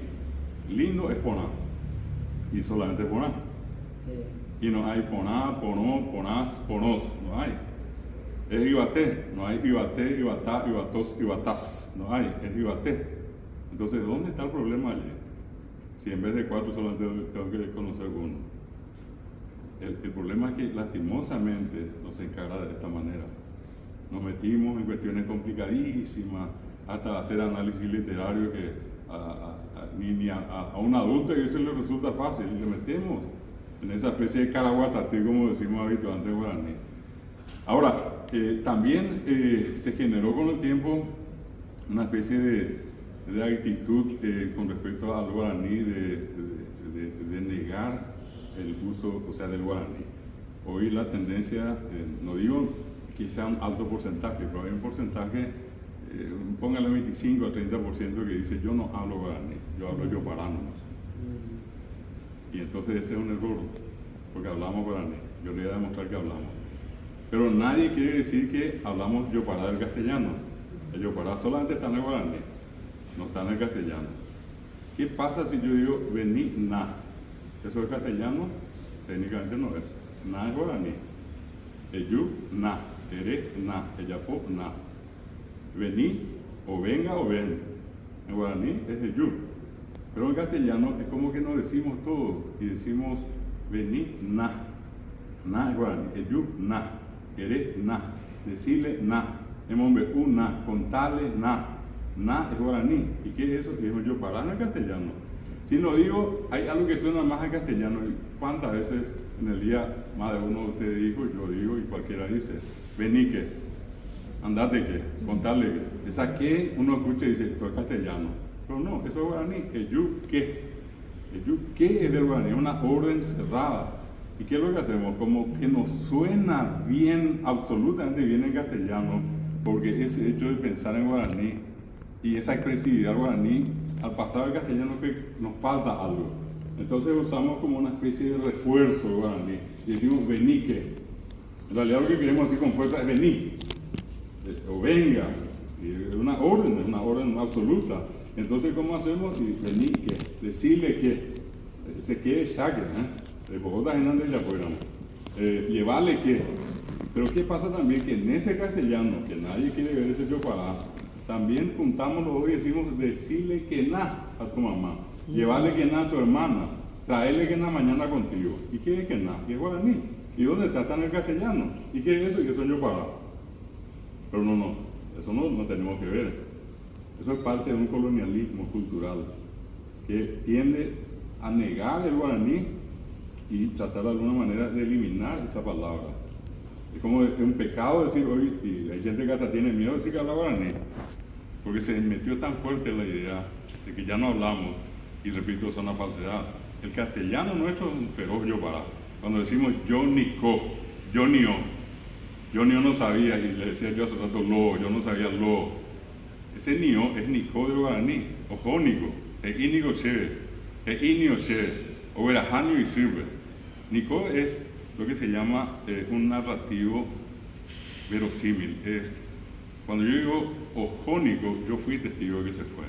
lindo es poná, y solamente poná. Y no hay poná, ponó, ponás, ponós, no hay. Es ibaté, no hay ibaté, ibatá, ibatos, ibatás, no hay, es ibaté. Entonces, ¿dónde está el problema allí? Si en vez de 4 solamente tengo que conocer uno. El problema es que lastimosamente nos encara de esta manera. Nos metimos en cuestiones complicadísimas, hasta hacer análisis literario que ni a un adulto eso le resulta fácil, y le metemos en esa especie de caraguatatí, como decimos habitualmente en guaraní. Ahora, también se generó con el tiempo una especie de actitud con respecto al guaraní de negar el uso, o sea, del guaraní. Hoy la tendencia, no digo que sea un alto porcentaje, pero hay un porcentaje, póngale 25 a 30% que dice yo no hablo guaraní, yo hablo yopará nomás. Y entonces ese es un error, porque hablamos guaraní, yo le voy a demostrar que hablamos. Pero nadie quiere decir que hablamos yopará del castellano. El yopará solamente está en el guaraní, no está en el castellano. ¿Qué pasa si yo digo vení na? Eso es castellano, técnicamente no es. Na es guaraní. Eyu, na. Ere, na. Eyapo, na. Vení, o venga, o ven. En guaraní es eyu. Pero en castellano es como que no decimos todo y decimos vení, na. Na es guaraní. Eyu, na. Ere, na. Decirle, na. Emombe, na. Contarle, na. Na es guaraní. ¿Y qué es eso? Es yo para en el castellano. Si no digo, hay algo que suena más en castellano. ¿Cuántas veces en el día más de uno de ustedes dijo, yo digo y cualquiera dice, vení que, andate que, contarle que? Esa que uno escucha y dice, esto es castellano. Pero no, eso es guaraní. El yu que. El yu que es del guaraní, es una orden cerrada. ¿Y qué es lo que hacemos? Como que nos suena bien, absolutamente bien en castellano, porque ese hecho de pensar en guaraní y esa expresividad guaraní, al pasar al castellano que nos falta algo. Entonces usamos como una especie de refuerzo guaraní y decimos vení que. En realidad lo que queremos decir con fuerza es vení, o venga, es una orden absoluta. Entonces, ¿cómo hacemos? Y vení que, decirle que, ese que es saque, de Bogotá en antes ya fuéramos, llevarle que. Pero ¿qué pasa también? Que en ese castellano, que nadie quiere ver ese yopará, también juntamos los dos y decimos decirle que na a tu mamá, llevarle que na a tu hermana, traerle que na mañana contigo. ¿Y qué es que na? ¿Qué es guaraní? ¿Y dónde está? Está en el castellano. ¿Y qué es eso? Y eso es yopará. Pero no, eso no tenemos que ver. Eso es parte de un colonialismo cultural que tiende a negar el guaraní y tratar de alguna manera de eliminar esa palabra. Es como un pecado decir hoy, y hay gente que hasta tiene miedo de decir que habla guaraní, porque se metió tan fuerte la idea de que ya no hablamos, y repito, es una falsedad. El castellano nuestro es un feroz yopará. Cuando decimos yo ni co, yo ni o, yo ni o no sabía, y le decía yo hace rato lo, yo no sabía lo. Ese ni o es nico del guaraní, o jónico, es ínigo cheve, es inio cheve, o verajanio y sirve. Nico es lo que se llama un narrativo verosímil. Es, cuando yo digo ojónico, yo fui testigo de que se fue.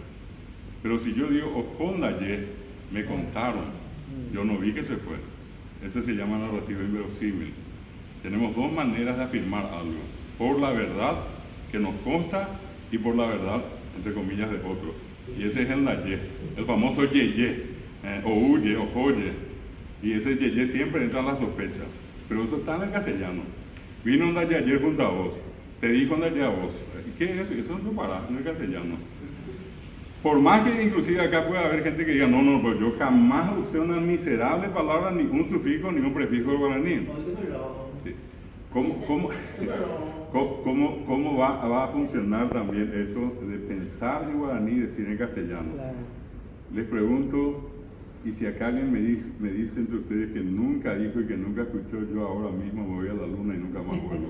Pero si yo digo ojóndaye, me contaron, yo no vi que se fue. Ese se llama narrativo inverosímil. Tenemos dos maneras de afirmar algo: por la verdad que nos consta y por la verdad, entre comillas, de otros. Y ese es el daye, el famoso yeye, o huye, o joye. Y ese yeye siempre entra en la sospecha. Pero eso está en el castellano. Vino un daye ayer junto a vos, te dijo un daye a vos. ¿Qué es eso? Eso no para en el castellano. Por más que inclusive acá pueda haber gente que diga, no, pues yo jamás usé una miserable palabra, ni un sufijo, ni un prefijo de guaraní. Sí. ¿Cómo va a funcionar también esto de pensar en guaraní y decir en castellano? Claro. Les pregunto, y si acá alguien me dice entre ustedes que nunca dijo y que nunca escuchó, yo ahora mismo me voy a la luna y nunca más vuelvo.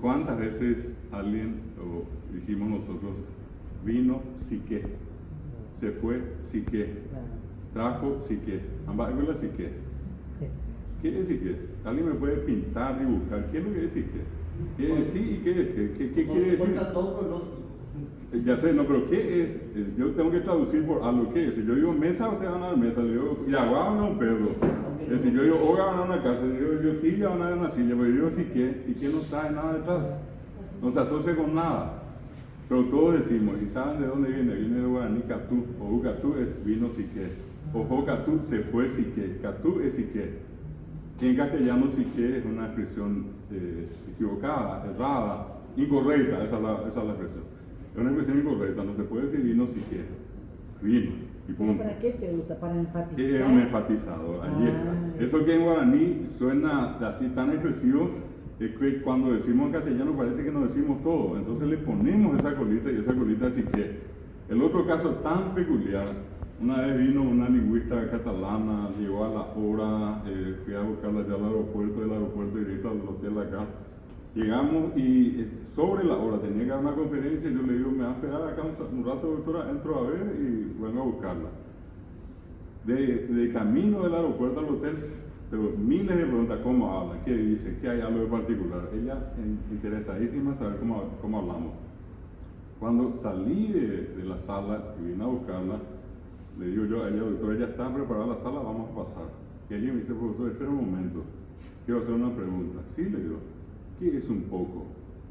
¿Cuántas veces alguien, o dijimos nosotros, vino sí que, se fue sí que, trajo sí que, ambas escuelas sí que? ¿Qué es sí que? ¿Alguien me puede pintar, dibujar? ¿Qué es lo que es sí que? ¿Qué es sí y qué es qué? ¿Qué quiere decir? Ya sé, no, pero ¿qué es? Yo tengo que traducir por algo. ¿Qué es? Si yo digo mesa, ustedes van a dar mesa. Le digo, yaguá van a un perro. Si yo digo hogar, van a una casa. Le digo, yo silla, van a dar una silla. Pero yo digo, sí que no trae nada detrás. No se asocia con nada. Pero todos decimos, ¿y saben de dónde viene? Viene de guaraní catú. O catú es vino sí que. O catú se fue sí que. Catú es sí que. Y en castellano sí que es una expresión equivocada, errada, incorrecta. Esa es la expresión. Es una expresión incorrecta, no se puede decir vino si quiere. Vino. Y punto. ¿Para qué se usa? ¿Para enfatizar? Es un enfatizador. Eso que en guaraní suena así tan expresivo, es que cuando decimos en castellano parece que nos decimos todo. Entonces le ponemos esa colita y esa colita sí que. El otro caso tan peculiar, una vez vino una lingüista catalana, llegó a la hora, fui a buscarla ya al aeropuerto, del aeropuerto directo al hotel acá. Llegamos y sobre la hora tenía que dar una conferencia y yo le digo, me va a esperar acá un rato, doctora, entro a ver y vengo a buscarla. De camino del aeropuerto al hotel, pero miles de preguntas, ¿cómo habla? ¿Qué dice? ¿Qué hay algo de particular? Ella interesadísima en saber cómo hablamos. Cuando salí de la sala y vine a buscarla, le digo yo a ella, doctora, ya está preparada la sala, vamos a pasar. Y ella me dice, profesor, espera un momento, quiero hacer una pregunta. Sí, le digo, ¿qué es un poco?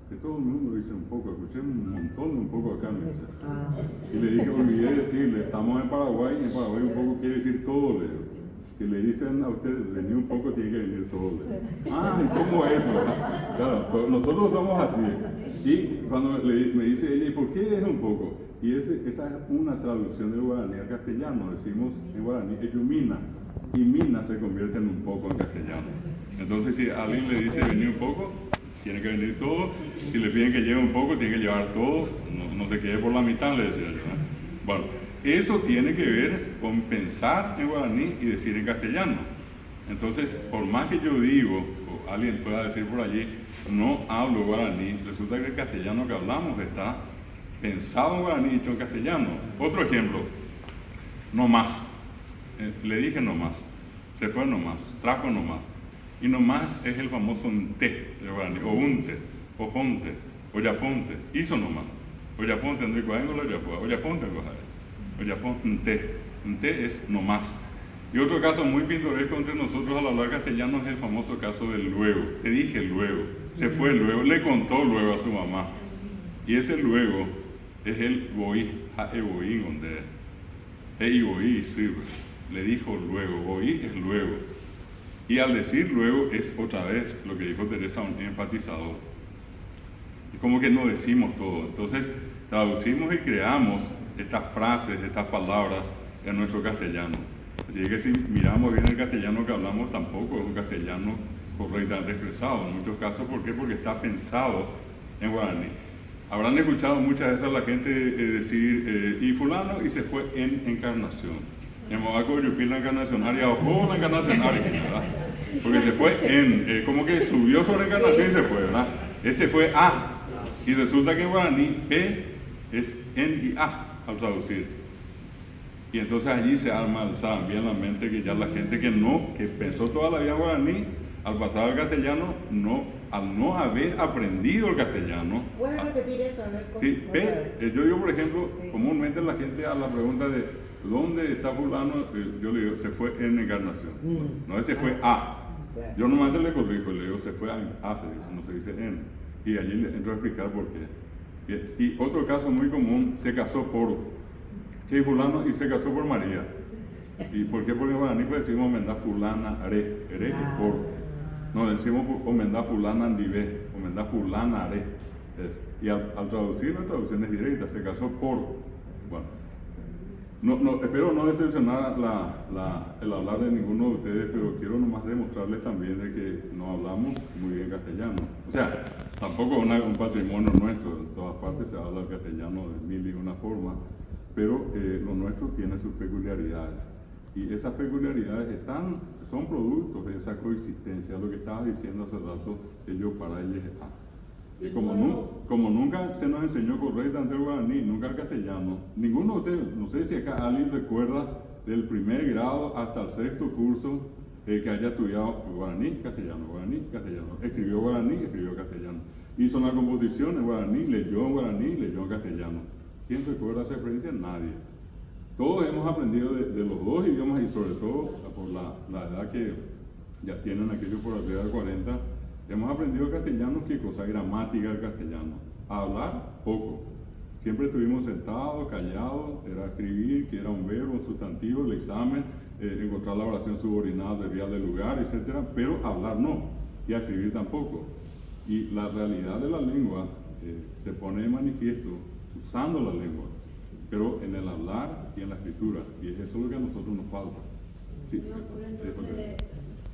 Que todo el mundo dice un poco, escuché un montón de un poco acá, me dice. Y le dije, olvidé decirle, estamos en Paraguay, y en Paraguay un poco quiere decir todo, le digo. Que le dicen a ustedes, venir un poco tiene que venir todo, le digo. ¿Y cómo es eso? Claro, nosotros somos así. Y cuando me dice ella, ¿y por qué es un poco? Y esa es una traducción del guaraní al castellano, decimos en guaraní, eyumina, y mina se convierte en un poco en castellano. Entonces, si a alguien le dice venir un poco, tiene que venir todo. Si le piden que lleve un poco, tiene que llevar todo. No se quede por la mitad, le decía yo. Bueno, eso tiene que ver con pensar en guaraní y decir en castellano. Entonces, por más que yo digo, o alguien pueda decir por allí, no hablo guaraní, resulta que el castellano que hablamos está pensado en guaraní y dicho en castellano. Otro ejemplo, no más. Le dije no más. Se fue no más. Trajo no más. Y nomás es el famoso nte de guaraní, o unte, o jonte, o yaponte, hizo nomás. O yaponte, André Coaengo, o yaponte, o yaponte, nte es nomás. Y otro caso muy pintoresco entre nosotros al hablar castellano es el famoso caso del luego. Te dije luego, se fue luego, le contó luego a su mamá. Y ese luego es el boí, jaeboí, donde boí, sí, le dijo luego, boí es luego. Y al decir luego es otra vez lo que dijo Teresa, un enfatizador. Y como que no decimos todo. Entonces traducimos y creamos estas frases, estas palabras en nuestro castellano. Así que si miramos bien el castellano que hablamos, tampoco es un castellano correctamente expresado. En muchos casos, ¿por qué? Porque está pensado en guaraní. Habrán escuchado muchas veces a la gente decir, y fulano, y se fue en encarnación. En Moaco, Yupil la encarnacionaria, o la encarnacionaria, ¿verdad? Porque se fue en, como que subió sobre encarnación y se fue, ¿verdad? Ese fue a. Y resulta que en guaraní, P es en y a al traducir. Y entonces allí se saben bien la mente que ya la gente que pensó toda la vida en guaraní, al pasar al castellano, al no haber aprendido el castellano. ¿Puedes repetir eso? A ver, Sí, P, yo digo, por ejemplo, comúnmente la gente a la pregunta de ¿dónde está fulano? Yo le digo, se fue en encarnación. No, se fue a. Claro. Yo normalmente le corrijo, le digo, se fue a, se dice, no se dice en. Y allí le entro a explicar por qué. Bien. Y otro caso muy común, se casó por fulano y se casó por María. ¿Y por qué? Porque en guaraní pues decimos omendá fulana are, es por. No, decimos omendá fulana andivé, omendá fulana are. Y al traducir, la traducción es directa, se casó por. Bueno. Espero no decepcionar el hablar de ninguno de ustedes, pero quiero nomás demostrarles también de que no hablamos muy bien castellano. O sea, tampoco es un patrimonio nuestro, en todas partes se habla el castellano de mil y una formas, pero lo nuestro tiene sus peculiaridades. Y esas peculiaridades son productos de esa coexistencia, lo que estaba diciendo hace rato, que yo para ellos está. Y como nunca se nos enseñó correctamente el guaraní, nunca el castellano, ninguno de ustedes, no sé si acá alguien recuerda del primer grado hasta el sexto curso que haya estudiado guaraní, castellano, escribió guaraní, escribió castellano, hizo una composición en guaraní, leyó en castellano. ¿Quién recuerda esa experiencia? Nadie. Todos hemos aprendido de los dos idiomas y sobre todo por la edad que ya tienen aquellos por arriba de 40, hemos aprendido castellano, qué cosa, gramática del castellano. A hablar, poco. Siempre estuvimos sentados, callados, era escribir, que era un verbo, un sustantivo, el examen, encontrar la oración subordinada, adverbial del lugar, etc. Pero hablar no, y a escribir tampoco. Y la realidad de la lengua se pone de manifiesto usando la lengua, pero en el hablar y en la escritura, y es eso lo que a nosotros nos falta. Sí,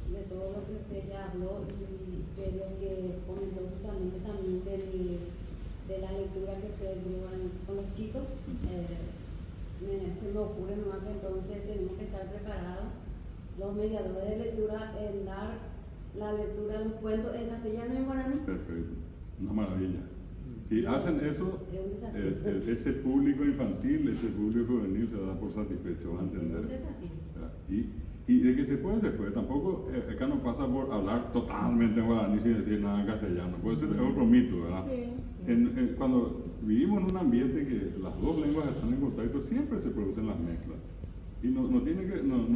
de todo lo que usted ya habló y de lo que comentó justamente también de la lectura que ustedes llevan con los chicos, se me ocurre nomás que entonces tenemos que estar preparados los mediadores de lectura en dar la lectura de los cuentos en castellano y en guaraní. Perfecto, una maravilla. Si hacen eso, ese público infantil, ese público juvenil se da por satisfecho, va a entender. Un desafío. Y de que se puede, tampoco acá no pasa por hablar totalmente en guaraní sin decir nada en castellano, puede ser otro mito, ¿verdad? Sí. Cuando vivimos en un ambiente que las dos lenguas están en contacto, siempre se producen las mezclas. Y no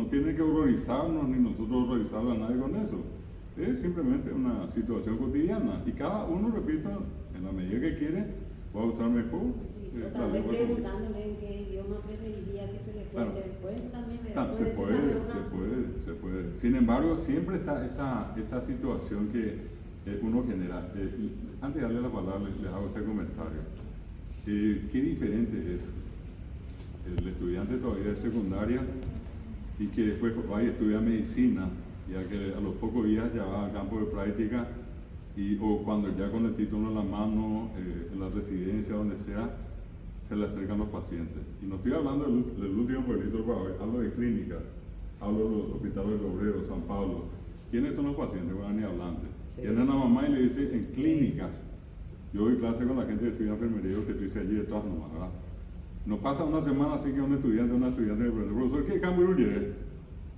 tiene que horrorizarnos ni nosotros horrorizar a nadie con eso. Es simplemente una situación cotidiana. Y cada uno, repito, en la medida que quiere, va a usar mejor. Sí, tal vez preguntándole en qué idioma preferiría que se le cuente el cuento también. Se puede. Sin embargo, siempre está esa situación que uno genera. Antes de darle la palabra, les hago este comentario. Qué diferente es el estudiante todavía de secundaria y que después vaya a estudiar medicina, ya que a los pocos días ya va al campo de práctica o cuando ya con el título en la mano, en la residencia, donde sea, se le acercan los pacientes. Y no estoy hablando del último pueblito del Paraguay, hablo de clínicas, hablo de los hospitales del Obrero, San Pablo. ¿Quiénes son los pacientes guaraní hablantes? Sí. Viene una mamá y le dice, en clínicas. Yo doy clase con la gente que estudia enfermería, que estoy allí detrás nomás, ¿verdad? No pasa una semana así que una estudiante me pregunta, profesor, ¿qué camburulles?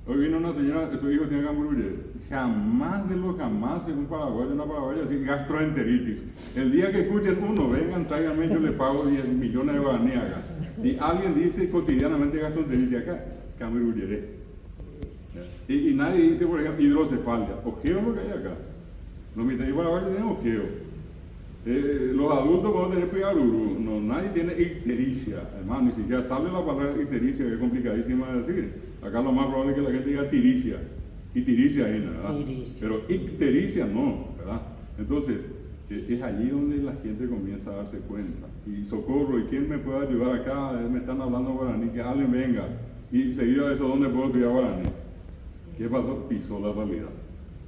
Hoy vino una señora, su hijo tiene camburulles. Jamás de los jamás en un paraguayo, una paraguaya así, gastroenteritis. El día que escuchen uno, vengan, tráiganme, yo le pago 10 millones de guaraní acá. Si alguien dice cotidianamente gastroenteritis acá, camburulles. Y nadie dice, por ejemplo, hidrocefalia. Ojeo es lo que hay acá. Los mitades paraguayos tienen ojeo. Los adultos pueden tener pigaruru. No, nadie tiene ictericia. Además, ni siquiera sale la palabra ictericia, que es complicadísima de decir. Acá lo más probable es que la gente diga tiricia. Y tiricia ahí, ¿verdad? Tiricia. Pero ictericia no, ¿verdad? Entonces, es allí donde la gente comienza a darse cuenta. Y socorro, ¿y quién me puede ayudar acá? Me están hablando guaraní, que alguien venga. Y seguido de eso, ¿dónde puedo estudiar guaraní? ¿Qué pasó? Pisó la realidad.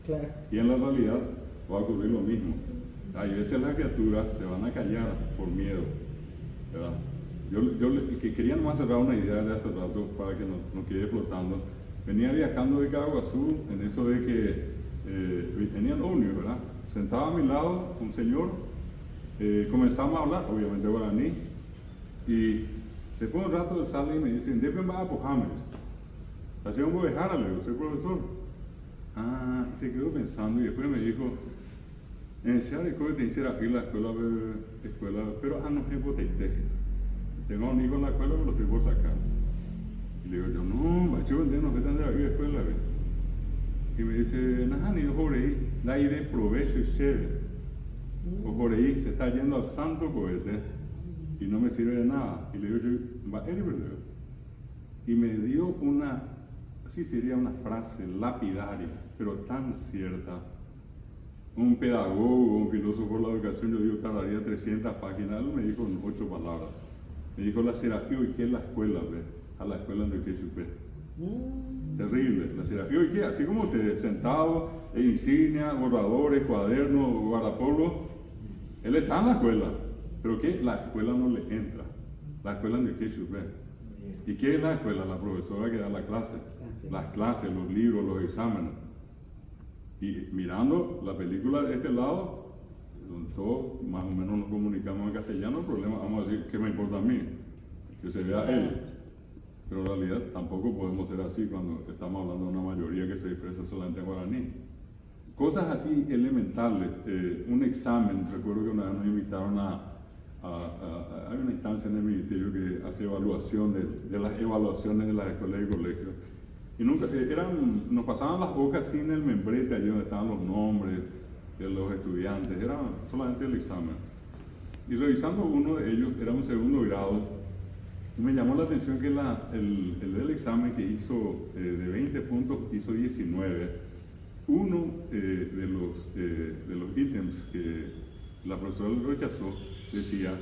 Claro. Y en la realidad va a ocurrir lo mismo. Hay veces las criaturas se van a callar por miedo, ¿verdad? Yo quería nomás cerrar una idea de hace rato para que no quede flotando. Venía viajando de Caraguazú en eso de que venían ómnibus, ¿verdad? Sentado a mi lado un señor, comenzamos a hablar, obviamente guaraní, y después de un rato él sale y me dice, ¿dónde vas a Pojames? Hacía un bodejara, le digo, soy profesor. Ah, y se quedó pensando y después me dijo, en serio, que te hiciera aquí la escuela, pero no es hipotética. Tengo un hijo en la escuela, pero lo estoy por sacar. Y le digo yo, no, macho, no se tendrá que ir a la escuela. Y me dice, nada, ni Joreí, da ahí de provecho y sede. O Joreí se está yendo al santo cohete y no me sirve de nada. Y le digo yo, va, eres verdad. Y me dio así sería una frase lapidaria, pero tan cierta. Un pedagogo, un filósofo por la educación, yo digo, tardaría 300 páginas, él me dijo en 8 palabras. Me dijo la serapía, ¿y qué es la escuela? ¿Ve? a la escuela de Quechupé. Terrible la ciudad. ¿Y hoy qué? Así como ustedes, sentados, en insignia, borradores, cuadernos, guardapolvo, él está en la escuela, pero ¿qué? La escuela no le entra. La escuela de Quechupé. ¿Y qué es la escuela? La profesora que da la clase, las clases, los libros, los exámenes. Y mirando la película de este lado, donde todos más o menos nos comunicamos en castellano, el problema, vamos a decir, ¿qué me importa a mí? Que se vea él. Pero en realidad tampoco podemos ser así cuando estamos hablando de una mayoría que se expresa solamente en guaraní. Cosas así elementales, un examen, recuerdo que una vez nos invitaron hay una instancia en el ministerio que hace evaluación de las evaluaciones de las escuelas y colegios. Y nunca, nos pasaban las hojas sin el membrete, allí donde estaban los nombres de los estudiantes, era solamente el examen. Y revisando uno de ellos, era un segundo grado, y me llamó la atención que el del examen que hizo de 20 puntos, hizo 19. Uno de los ítems que la profesora rechazó decía,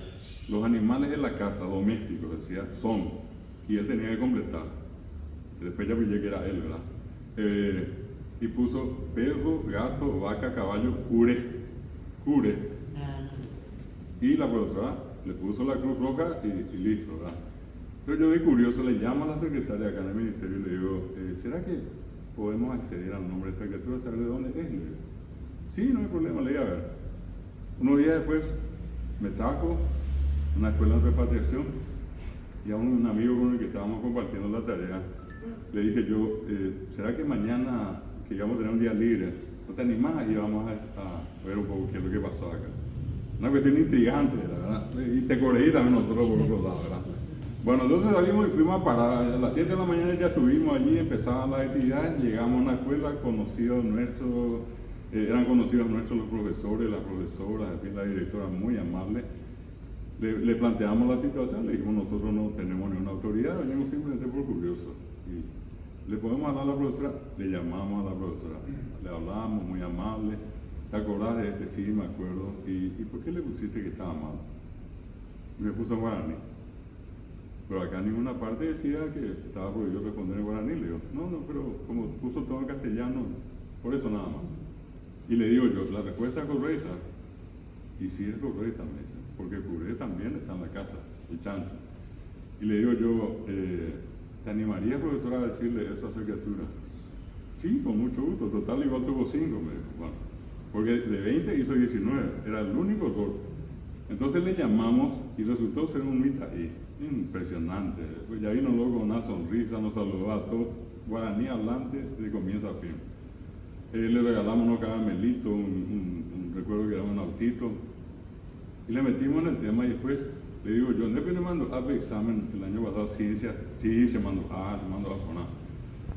los animales de la casa, domésticos, decía, son, y él tenía que completar. Después ya pillé que era él, ¿verdad? Y puso perro, gato, vaca, caballo, cure. Y la profesora le puso la cruz roja y listo, ¿verdad? Pero yo de curioso le llamo a la secretaria acá en el ministerio y le digo, ¿será que podemos acceder al nombre de esta criatura, saber de dónde es? Le digo, sí, no hay problema, le digo, a ver. Unos días después me trajo una escuela de repatriación y a un amigo con el que estábamos compartiendo la tarea, le dije yo, ¿será que mañana que íbamos a tener un día libre, no te animás y vamos a ver un poco qué es lo que pasó acá? Una cuestión intrigante, ¿verdad? Y te corregí también nosotros por otro lado, ¿verdad? Bueno, entonces salimos y fuimos a parar. A las 7 de la mañana ya estuvimos allí, empezaban las actividades, llegamos a una escuela, conocidos nuestros, eran conocidos nuestros los profesores, las profesoras, en fin, la directora muy amable. Le planteamos la situación, le dijimos, nosotros no tenemos ninguna autoridad, venimos simplemente por curiosos. Y le podemos hablar a la profesora, le llamamos a la profesora, le hablamos, muy amable. ¿Te acordás de este? Sí, me acuerdo. ¿Y por qué le pusiste que estaba mal? Y me puso en guaraní. Pero acá en ninguna parte decía que estaba prohibido responder en guaraní. Le digo, no, pero como puso todo en castellano, por eso nada más. Y le digo yo, la respuesta es correcta. Y sí es correcta, me dice, porque el curé también está en la casa, el chancho. Y le digo yo, ¿te animaría, profesora, a decirle eso a esa criatura? Sí, con mucho gusto, total igual tuvo 5, me dijo. Bueno, porque de 20 hizo 19, era el único error. Entonces le llamamos y resultó ser un mitaí, impresionante. Pues ya vino luego con una sonrisa, nos saludó a todos, guaraní hablante de comienzo a fin. Le regalamos unos caramelitos, recuerdo que era un autito, y le metimos en el tema y después le digo yo, ¿no le mando a examen el año pasado, ciencia? Sí, se mandó a poner.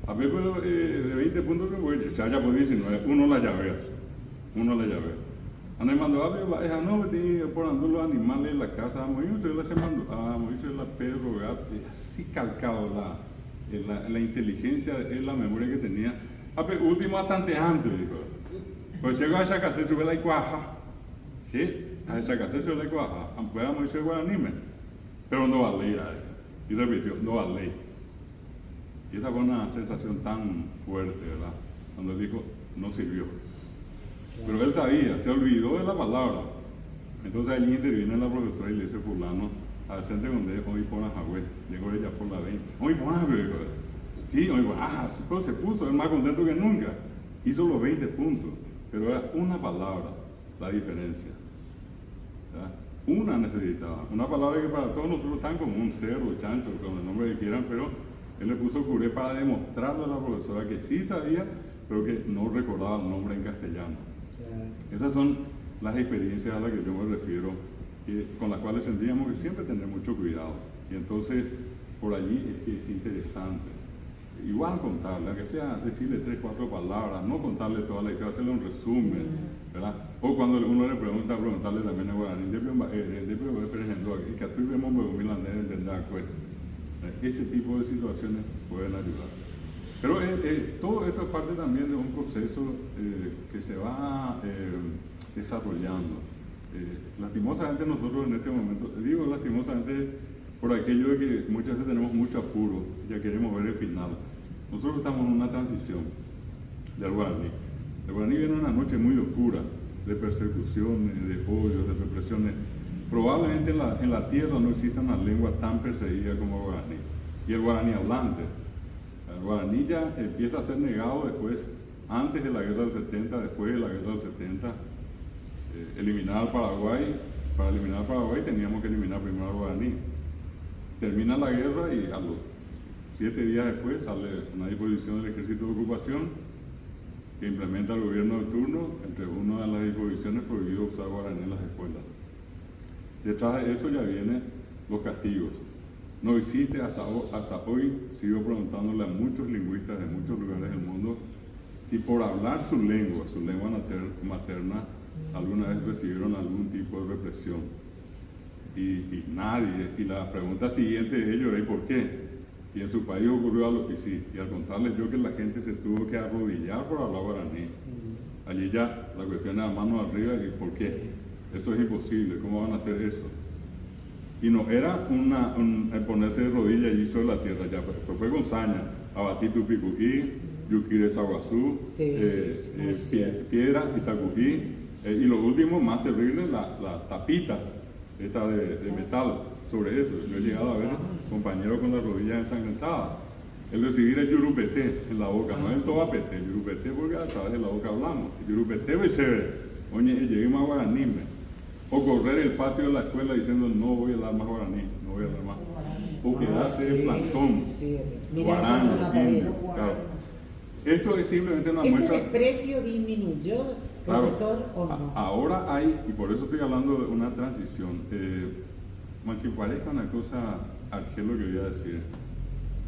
A ver, pues, de 20 puntos que voy, ya por 19, uno la llave. A mí me mandó a ver, no, por andar los animales en la casa, a Moisés la perro, gato, y así calcado la inteligencia, la memoria que tenía. A ver, último tanteante, dijo. Pues llegó a esa casa y sube la cuaja. ¿Sí? A esa casa sube la cuaja. Aunque a Moisés guaranime. Pero no va a leer. Y repitió, no va a leer. Y esa fue una sensación tan fuerte, ¿verdad? Cuando él dijo, no sirvió. Pero él sabía, se olvidó de la palabra. Entonces allí interviene la profesora y le dice fulano, al centro donde hoy por la Jagüe, llegó ella por la 20. Hoy por la sí, hoy por se puso, él más contento que nunca. Hizo los 20 puntos, pero era una palabra la diferencia. ¿Verdad? Una necesitaba, una palabra que para todos nosotros tan común, cerdo, chancho, con el nombre que quieran, pero él le puso curé para demostrarle a la profesora que sí sabía, pero que no recordaba el nombre en castellano. Esas son las experiencias a las que yo me refiero, con las cuales tendríamos que siempre tener mucho cuidado. Y entonces, por allí es que es interesante. Igual contarle, aunque sea decirle 3, 4 palabras, no contarle toda la historia, hacerle un resumen, ¿verdad? O cuando uno le pregunta, preguntarle también a guaraní, ese tipo de situaciones pueden ayudar. Pero todo esto es parte también de un proceso que se va desarrollando. Lastimosamente nosotros en este momento, digo lastimosamente por aquello de que muchas veces tenemos mucho apuro, ya queremos ver el final. Nosotros estamos en una transición del guaraní. El guaraní viene una noche muy oscura, de persecuciones, de odios, de represiones. Probablemente en la tierra no exista una lengua tan perseguida como el guaraní. Y el guaraní hablante. El guaraní ya empieza a ser negado después, antes de la guerra del 70, después de la guerra del 70. Eliminar al Paraguay, para eliminar al Paraguay teníamos que eliminar primero al guaraní. Termina la guerra y a los 7 días después sale una disposición del Ejército de Ocupación que implementa el gobierno de turno. Entre una de las disposiciones prohibido usar guaraní en las escuelas. Detrás de eso ya vienen los castigos. No existe hasta hoy, sigo preguntándole a muchos lingüistas de muchos lugares del mundo, si por hablar su lengua materna, alguna vez recibieron algún tipo de represión. Y nadie. Y la pregunta siguiente de ellos es ¿por qué? Y en su país ocurrió algo que sí. Y al contarles yo que la gente se tuvo que arrodillar por hablar guaraní. Allí ya la cuestión era mano arriba y ¿por qué? Eso es imposible, ¿cómo van a hacer eso? Y no era el ponerse de rodillas allí sobre la tierra, ya fue con saña, abatí tupicuí, yuquire saguazú, piedra, itacují, y lo último, más terrible, las tapitas estas de metal sobre eso. Yo he llegado a ver compañeros con las rodillas ensangrentadas. El recibir el yurupeté en la boca, no es el tobapeté, el yurupeté porque a través de la boca hablamos. El yurupeté va a ser, oye, lleguemos a guaraní. O correr el patio de la escuela diciendo no voy a hablar más guaraní, no voy a hablar más. O quedarse de plantón, guaraní, indio, claro. Esto es simplemente una muestra. ¿Ese desprecio disminuyó, profesor, o no? Ahora hay, y por eso estoy hablando de una transición. Aunque parezca una cosa argelo que voy a decir,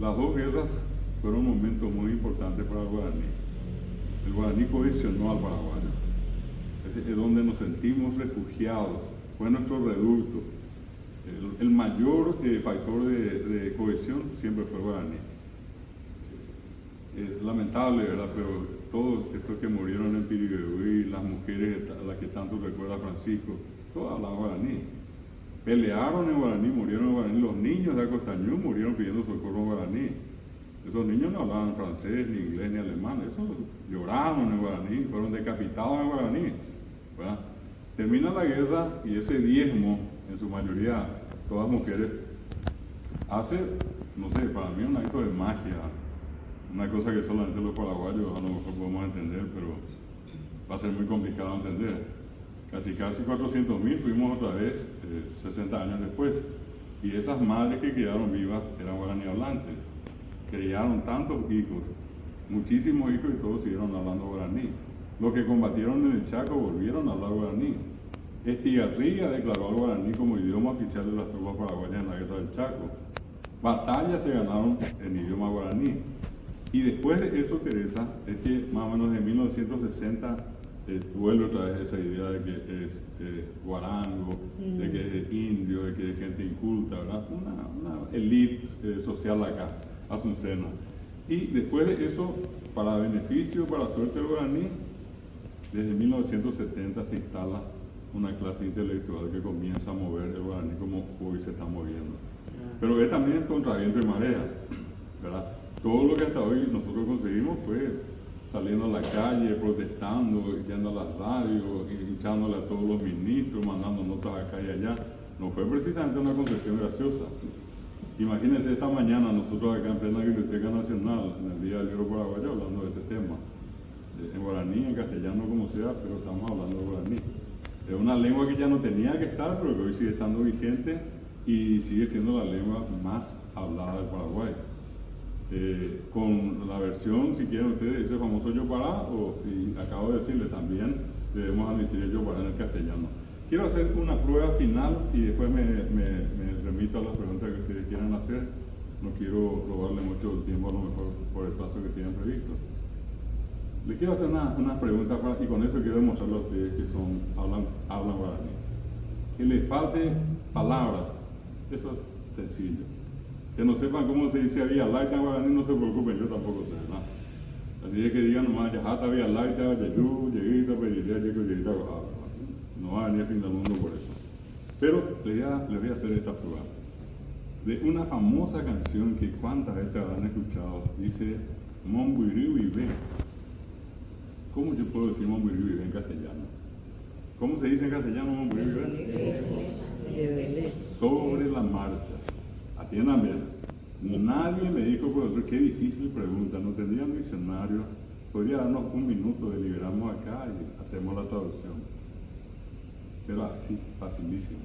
las dos guerras fueron momentos muy importantes para el guaraní. El guaraní cohesionó al paraguayo. Es donde nos sentimos refugiados, fue nuestro reducto. El mayor factor de cohesión siempre fue el guaraní. Lamentable, ¿verdad? Pero todos estos que murieron en Piriguehuí, las mujeres a las que tanto recuerda Francisco, todos hablaban guaraní. Pelearon en guaraní, murieron en guaraní. Los niños de Acostañú murieron pidiendo socorro en guaraní. Esos niños no hablaban francés, ni inglés, ni alemán. Esos lloraron en guaraní, fueron decapitados en guaraní, ¿verdad? Termina la guerra y ese diezmo, en su mayoría, todas mujeres, hace, no sé, para mí un acto de magia. Una cosa que solamente los paraguayos a lo mejor podemos entender, pero va a ser muy complicado entender. Casi 400.000 fuimos otra vez, 60 años después. Y esas madres que quedaron vivas eran guaraní hablantes. Criaron tantos hijos, muchísimos hijos, y todos siguieron hablando guaraní. Los que combatieron en el Chaco volvieron a hablar guaraní. Estigarribia declaró al guaraní como idioma oficial de las tropas paraguayas en la guerra del Chaco. Batallas se ganaron en idioma guaraní. Y después de eso, Teresa, es que más o menos en 1960 vuelve otra vez esa idea de que es guarango, de que es indio, de que es gente inculta, ¿verdad? Una elite social acá, asuncena. Y después de eso, para beneficio, para suerte del guaraní, desde 1970 se instala una clase intelectual que comienza a mover el guaraní como hoy se está moviendo. Pero es también contra viento y marea, ¿verdad? Todo lo que hasta hoy nosotros conseguimos fue saliendo a la calle, protestando, yendo a las radios, hinchándole a todos los ministros, mandando notas acá y allá. No fue precisamente una concesión graciosa. Imagínense esta mañana nosotros acá en plena Biblioteca Nacional, en el Día del Libro Paraguayo, hablando de este tema. En guaraní, en castellano, como sea, pero estamos hablando de guaraní. Es una lengua que ya no tenía que estar, pero que hoy sigue estando vigente y sigue siendo la lengua más hablada del Paraguay. Con la versión, si quieren ustedes, ese famoso Yopará, y acabo de decirle también, debemos admitir el Yopará en el castellano. Quiero hacer una prueba final y después me remito a las preguntas que ustedes quieran hacer. No quiero robarle mucho tiempo, a lo mejor por el plazo que tienen previsto. Les quiero hacer una pregunta y con eso quiero demostrarle a ustedes que hablan guaraní. Que les falte palabras, eso es sencillo. Que no sepan cómo se dice había laita en guaraní, no se preocupen, yo tampoco sé nada. Así es que digan nomás, yajata había laita, yayú, yeguita, periría, yeguita, no va a venir a fin del mundo por eso. Pero les voy a hacer esta prueba. de una famosa canción que cuántas veces habrán escuchado. Dice, Monbuiri vive. ¿Cómo yo puedo decir Monbuiri vive en castellano? ¿Cómo se dice en castellano Monbuiri vive? Sobre la marcha. Atiendan bien. Nadie me dijo, profesor, qué difícil pregunta, no tendría un diccionario, podría darnos un minuto, deliberamos acá y hacemos la traducción. Pero así, facilísimo.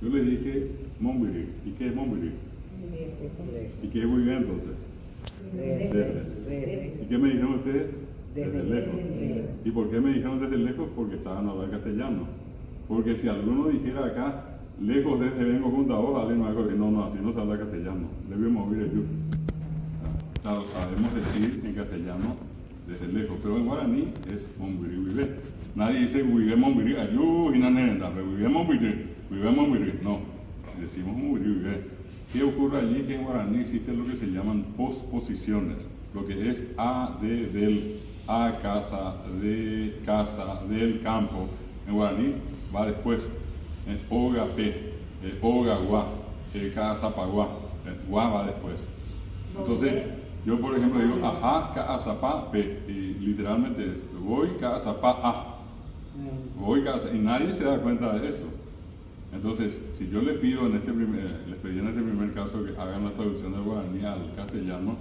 Yo le dije Monbuiri. ¿Y qué es Monbuiri? ¿Y qué es muy bien entonces? Desde. ¿Y qué me dijeron ustedes? Desde lejos. ¿Y por qué me dijeron desde lejos? Porque saben hablar castellano. Porque si alguno dijera acá, lejos desde vengo junto a vos, alguien me va a decir, no, así no se habla castellano. Debemos oír el yo. Claro, sabemos decir en castellano desde lejos, pero en guaraní es Monbuiri vive. Nadie dice vive Monbuiri, ayú, y nanenda, vive Monbuiri, no, decimos Monbuiri vive. ¿Qué ocurre allí? Que en guaraní existe lo que se llaman posposiciones, lo que es a, de, del, a casa, del campo. En guaraní va después, oga, pe, oga, gua, casa, paguá, gua va después. Entonces, yo por ejemplo digo, ajá, casa, pa, pe, y literalmente es, voy, casa, pa, a. Voy, casa, y nadie se da cuenta de eso. Entonces, si yo les pido les pedí en este primer caso que hagan la traducción del guaraní al castellano,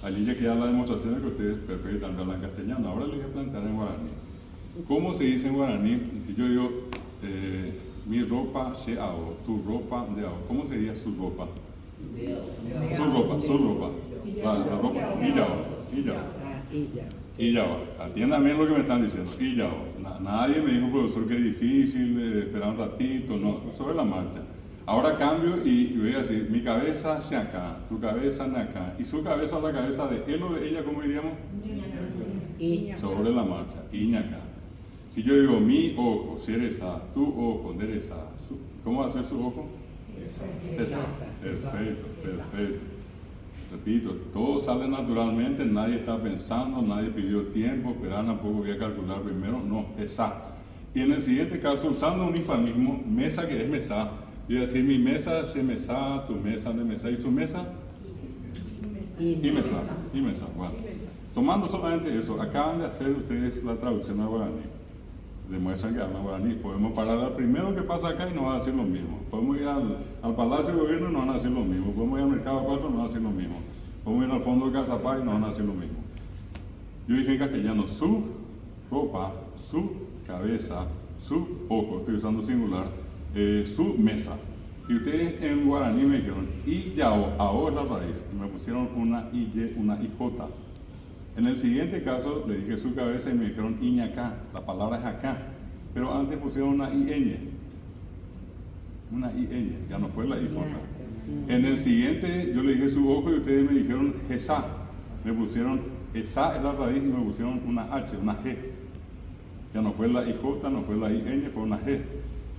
allí ya queda la demostración de que ustedes perfectamente hablan castellano. Ahora les voy a plantear en guaraní. ¿Cómo se dice en guaraní? Si yo digo, mi ropa se ao, tu ropa de ao, ¿cómo sería su ropa? Su ropa. La ropa, y ya, atiendan bien lo que me están diciendo, y ya, nadie me dijo, profesor, que es difícil, esperar un ratito, no, sobre la marcha. Ahora cambio y voy a decir, mi cabeza se acá, tu cabeza se acá, y su cabeza la cabeza de él o de ella, ¿cómo diríamos? Sobre la marcha, iñacá. Si yo digo, mi ojo, cereza, tu ojo, dereza, ¿cómo va a ser su ojo? Esa. Perfecto. Repito, todo sale naturalmente, nadie está pensando, nadie pidió tiempo, esperar un poco, voy a calcular primero, no, esa. Y en el siguiente caso, usando un hifanismo, mesa que es mesa, voy a decir mi mesa se mesa, tu mesa de mesa, y su mesa, y mesa. Bueno, tomando solamente eso, acaban de hacer ustedes la traducción a guaraní. Demuestran que hablan guaraní. Podemos parar al primero que pasa acá y nos va a decir lo mismo. Podemos ir al Palacio de Gobierno y nos van a decir lo mismo. Podemos ir al Mercado 4 y nos van a decir lo mismo. Podemos ir al Fondo de Casapá y nos van a decir lo mismo. Yo dije en castellano, su ropa, su cabeza, su ojo, estoy usando singular, su mesa. Y ustedes en guaraní me dijeron, y yao, ao es la raíz, y me pusieron una IY, una IJ. En el siguiente caso le dije su cabeza y me dijeron iñacá, la palabra es acá, pero antes pusieron una IN, ya no fue la IJ. En el siguiente yo le dije su ojo y ustedes me dijeron jesá, me pusieron esa es la raíz y me pusieron una H, una G. Ya no fue la IJ, no fue la IN, fue una G.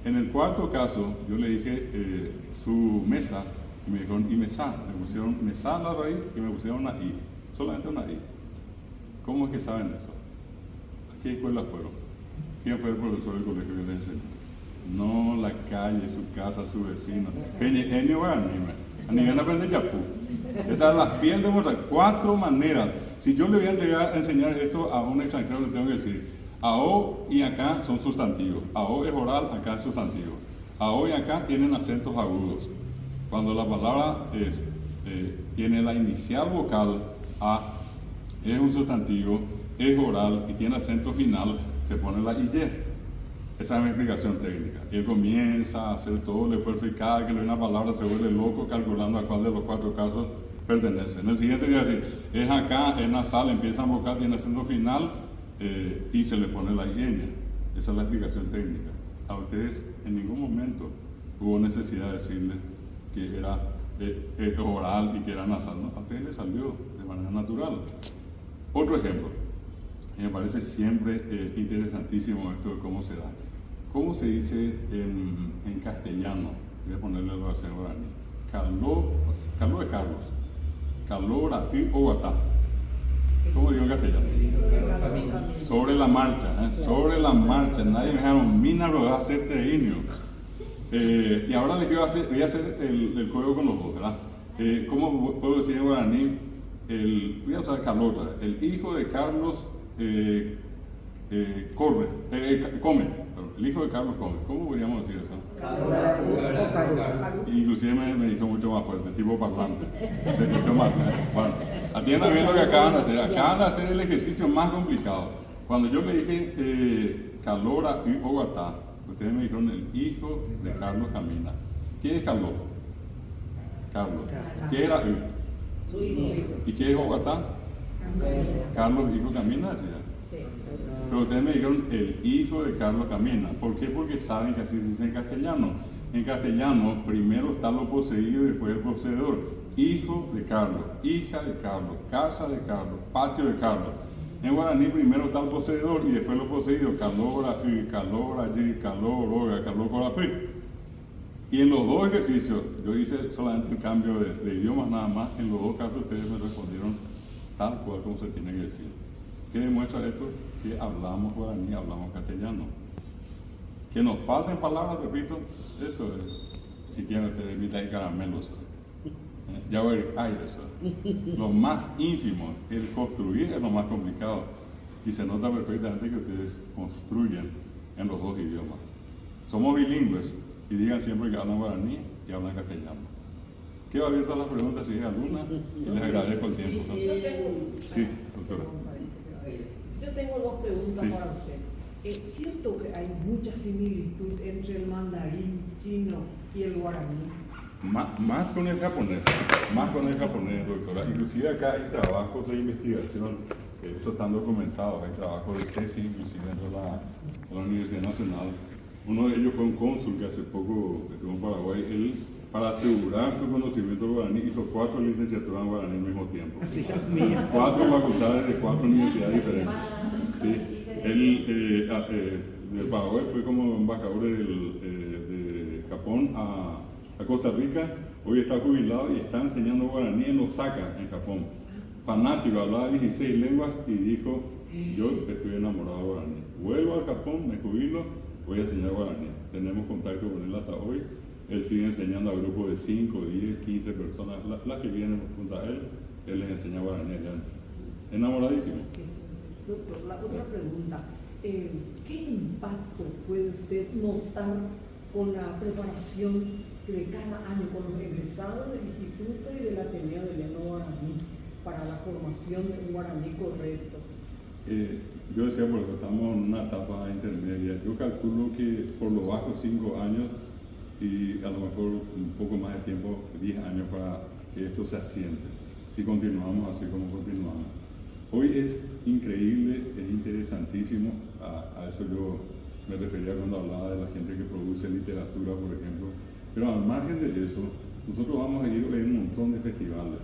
En el cuarto caso yo le dije su mesa y me dijeron y mesa, me pusieron mesa la raíz y me pusieron una I, solamente una I. ¿Cómo es que saben eso? ¿A qué escuela fueron? ¿Quién fue el profesor del colegio que les enseñó? No la calle, su casa, su vecino. Genio va a nivel aprender yapú. Esta es la fiel de mostrar 4 maneras. Si yo le voy a enseñar esto a un extranjero, le tengo que decir, ao y acá son sustantivos. Ao es oral, acá es sustantivo. Ao y acá tienen acentos agudos. Cuando la palabra tiene la inicial vocal a, es un sustantivo, es oral y tiene acento final, se pone la IY. Esa es mi explicación técnica. Y él comienza a hacer todo el esfuerzo y cada que le da una palabra se vuelve loco calculando a cuál de los 4 casos pertenece. En el siguiente voy a decir, es acá, es nasal, empieza a vocal, tiene acento final y se le pone la IY. Esa es la explicación técnica. A ustedes en ningún momento hubo necesidad de decirles que era oral y que era nasal, ¿no? A ustedes les salió de manera natural. Otro ejemplo, y me parece siempre interesantísimo esto de cómo se da. ¿Cómo se dice en castellano? Voy a ponerle la oración guaraní. Caló de Carlos. Caló ratí o guatá. ¿Cómo digo en castellano? Sobre la marcha, sobre la marcha. Nadie me dijeron, mina lo va a hacer treinio. Y ahora voy a hacer el juego con los dos, ¿verdad? ¿Cómo puedo decir en guaraní? Voy a usar Carlota, el hijo de Carlos come, perdón, el hijo de Carlos come. ¿Cómo podríamos decir eso? Inclusive me dijo mucho más fuerte, tipo parlante. Se escuchó más. Bueno, atiendan bien lo que acaban de hacer. Acaban de hacer el ejercicio más complicado. Cuando yo le dije Calora y Bogotá, ustedes me dijeron el hijo de Carlos camina. ¿Qué es Carlos? Carlos. ¿Qué era él? Su hijo. ¿Y qué es Bogotá? Carlos, hijo camina, decía. Sí. Pero ustedes me dijeron el hijo de Carlos camina. ¿Por qué? Porque saben que así se dice en castellano. En castellano primero está lo poseído y después el poseedor. Hijo de Carlos, hija de Carlos, casa de Carlos, patio de Carlos. En guaraní primero está el poseedor y después lo poseído. Calora, calor allí, calor, oiga, calor corapí. Y en los dos ejercicios, yo hice solamente el cambio de idiomas nada más. En los dos casos ustedes me respondieron tal cual como se tiene que decir. ¿Qué demuestra esto? Que hablamos guaraní, hablamos castellano. Que nos falten palabras, repito, eso es. Si quieren ustedes invitan caramelos. Ya hay eso. Lo más ínfimo, el construir es lo más complicado. Y se nota perfectamente que ustedes construyen en los dos idiomas. Somos bilingües y digan siempre que hablan guaraní y hablan castellano. Quedo abierto a las preguntas si hay alguna y les agradezco el tiempo. ¿No? Sí, doctora. Yo tengo dos preguntas Sí. para usted. ¿Es cierto que hay mucha similitud entre el mandarín chino y el guaraní? Más con el japonés, doctora. Inclusive acá hay trabajos de investigación, eso están documentados, hay trabajos de tesis inclusive dentro de la Universidad Nacional. Uno de ellos fue un cónsul que hace poco estuvo en Paraguay. Él, para asegurar su conocimiento guaraní, hizo 4 licenciaturas en guaraní al mismo tiempo. 4 facultades de 4 universidades diferentes. Sí. Él de Paraguay fue como embajador de Japón a Costa Rica. Hoy está jubilado y está enseñando guaraní en Osaka, en Japón. Fanático, hablaba 16 lenguas y dijo, yo estoy enamorado de guaraní. Vuelvo al Japón, me jubilo, voy a enseñar guaraní. Tenemos contacto con él hasta hoy. Él sigue enseñando a grupos de 5, 10, 15 personas. Las que vienen junto a él les enseña guaraní allá. Enamoradísimo. Doctor, la otra pregunta. ¿Qué impacto puede usted notar con la preparación de cada año con los egresados del instituto y del Ateneo de Lengua Guaraní para la formación de un guaraní correcto? Yo decía, porque estamos en una etapa intermedia. Yo calculo que por lo bajo 5 años y a lo mejor un poco más de tiempo, 10 años para que esto se asiente, si continuamos así como continuamos. Hoy es increíble, es interesantísimo, a eso yo me refería cuando hablaba de la gente que produce literatura, por ejemplo, pero al margen de eso, nosotros vamos a ir a un montón de festivales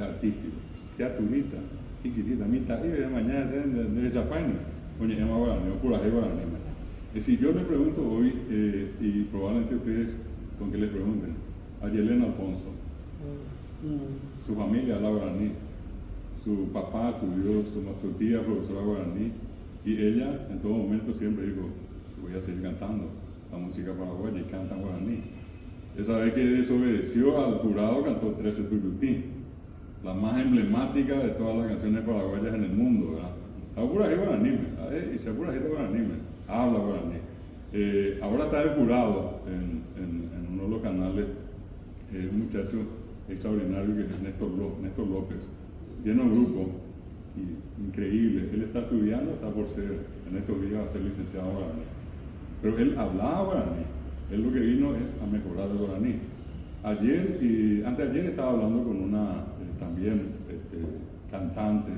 artísticos, teaturita, chiquitita, mitad y de mañana de Japón, oye, Emma Guaraní, o Puraje Guaraní. Es decir, yo le pregunto hoy, y probablemente ustedes, con que les pregunten, a Yelena Alfonso, su familia habla guaraní, su papá estudió, su tía profesora guaraní, y ella en todo momento siempre dijo, voy a seguir cantando la música paraguaya, y cantan guaraní. Esa vez que desobedeció al jurado cantó 13 Tuyutí, la más emblemática de todas las canciones paraguayas en el mundo, ¿verdad? Apura es guaraní, habla guaraní. Ahora está de jurado en uno de los canales un muchacho extraordinario que es Néstor López. Tiene un grupo increíble. Él está estudiando, está por ser, en estos días va a ser licenciado en guaraní. Pero él hablaba guaraní. Él lo que vino es a mejorar el guaraní. Ayer y anteayer estaba hablando con una también cantante,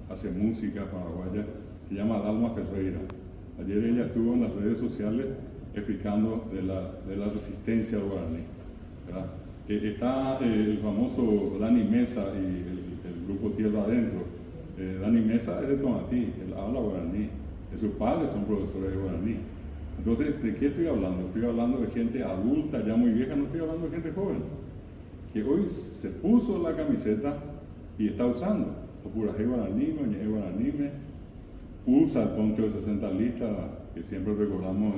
hace música paraguaya, que se llama Dalma Ferreira. Ayer ella estuvo en las redes sociales explicando de la resistencia al guaraní, ¿verdad? Está el famoso Dani Mesa y el grupo Tierra Adentro. Dani Mesa es de Tomatí, él habla guaraní, sus padres son profesores de guaraní. Entonces, ¿de qué estoy hablando? Estoy hablando de gente adulta, ya muy vieja, no estoy hablando de gente joven, que hoy se puso la camiseta y está usando. Opuraje guaraní, oñeje guaraní, usa el poncho de 60 listas que siempre recordamos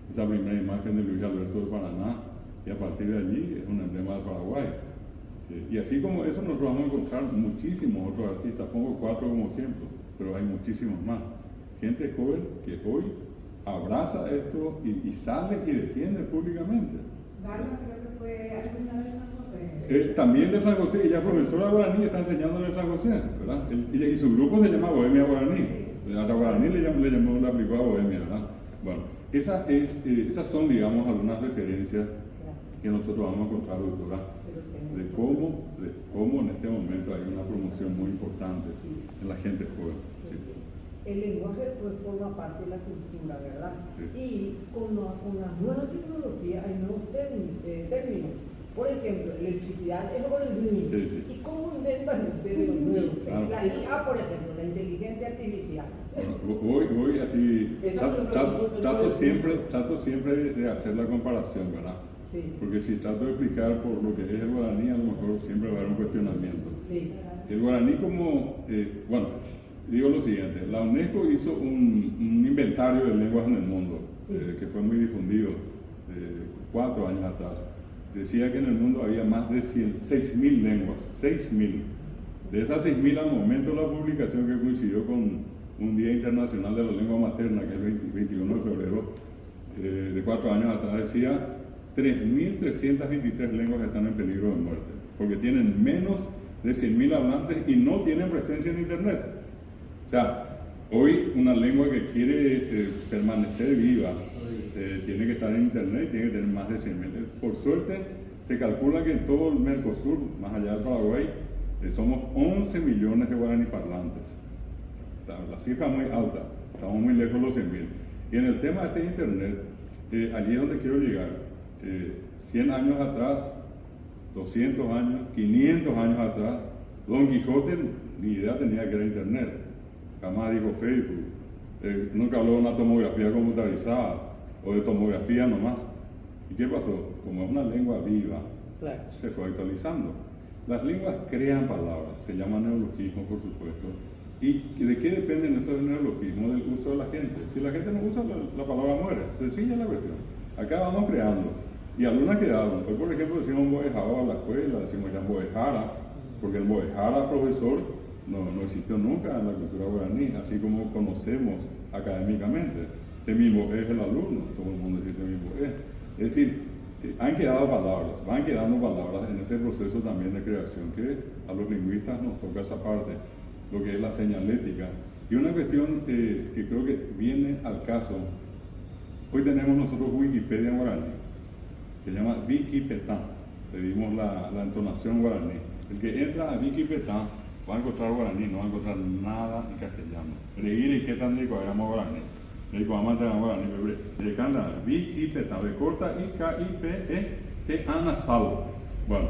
esa primera imagen de Luis Alberto de Paraná, y a partir de allí es un emblema de Paraguay. Y así como eso nosotros vamos a encontrar muchísimos otros artistas, pongo 4 como ejemplo, pero hay muchísimos más. Gente joven que hoy abraza esto y sale y defiende públicamente. Darma creo que fue alumna de San José. También de San José, ella profesora guaraní, está enseñando en San José, ¿verdad? Y su grupo se llama Bohemia Guaraní. A la guaraní le llamó la aplicó a Bohemia, ¿verdad? Bueno, esas son, digamos, algunas referencias que nosotros vamos a encontrar, doctora, de cómo en este momento hay una promoción muy importante en la gente joven. Sí. El lenguaje pues forma parte de la cultura, ¿verdad? Sí. Y con la nueva tecnología hay nuevos términos. Por ejemplo, electricidad es algoritmo. Sí, sí. ¿Y cómo inventan ustedes los nuevos? Claro. La IA, por ejemplo, la inteligencia artificial. Bueno, hoy así, trato siempre de hacer la comparación, ¿verdad? Sí. Porque si trato de explicar por lo que es el guaraní, a lo mejor siempre va a haber un cuestionamiento. Sí. El guaraní bueno, digo lo siguiente, la UNESCO hizo un inventario de lenguas en el mundo, que fue muy difundido 4 años atrás. Decía que en el mundo había más de 6.000 lenguas, 6.000. De esas 6.000 al momento de la publicación, que coincidió con un Día Internacional de la Lengua Materna, que es el 21 de febrero, de 4 años atrás, decía 3.323 lenguas están en peligro de muerte, porque tienen menos de 100.000 hablantes y no tienen presencia en Internet. O sea, hoy una lengua que quiere permanecer viva tiene que estar en Internet y tiene que tener más de 100.000. Por suerte, se calcula que en todo el Mercosur, más allá de Paraguay, somos 11 millones de guaraní parlantes. La cifra es muy alta, estamos muy lejos de los 100.000. Y en el tema de Internet, allí es donde quiero llegar. 100 años atrás, 200 años, 500 años atrás, Don Quijote ni idea tenía que era Internet, jamás dijo Facebook, nunca habló de una tomografía computarizada o de tomografía nomás. ¿Y qué pasó? Como es una lengua viva, Claro. se fue actualizando. Las lenguas crean palabras, se llaman neologismos, por supuesto. ¿Y de qué dependen esos neologismos? Del uso de la gente. Si la gente no usa, la palabra muere. Sencilla la cuestión. Acá vamos creando. Y algunas quedaron. Hoy, por ejemplo, decimos boejado a la escuela, decimos ya boejara, porque el boejara, profesor, no existió nunca en la cultura guaraní, así como conocemos académicamente. Temimbo es el alumno, todo el mundo dice Temimbo es. Es decir, han quedado palabras, van quedando palabras en ese proceso también de creación, que a los lingüistas nos toca esa parte, lo que es la señalética. Y una cuestión que creo que viene al caso, hoy tenemos nosotros Wikipedia en guaraní, se llama Wikipetá, le dimos la entonación guaraní. El que entra a Wikipetá va a encontrar guaraní, no va a encontrar nada en castellano. Reír y qué tan rico éramos guaraní. Le digo, vamos a entrar a guaraní, le canta Wikipetá, de corta I-K-I-P-E-T-A nasal. Bueno,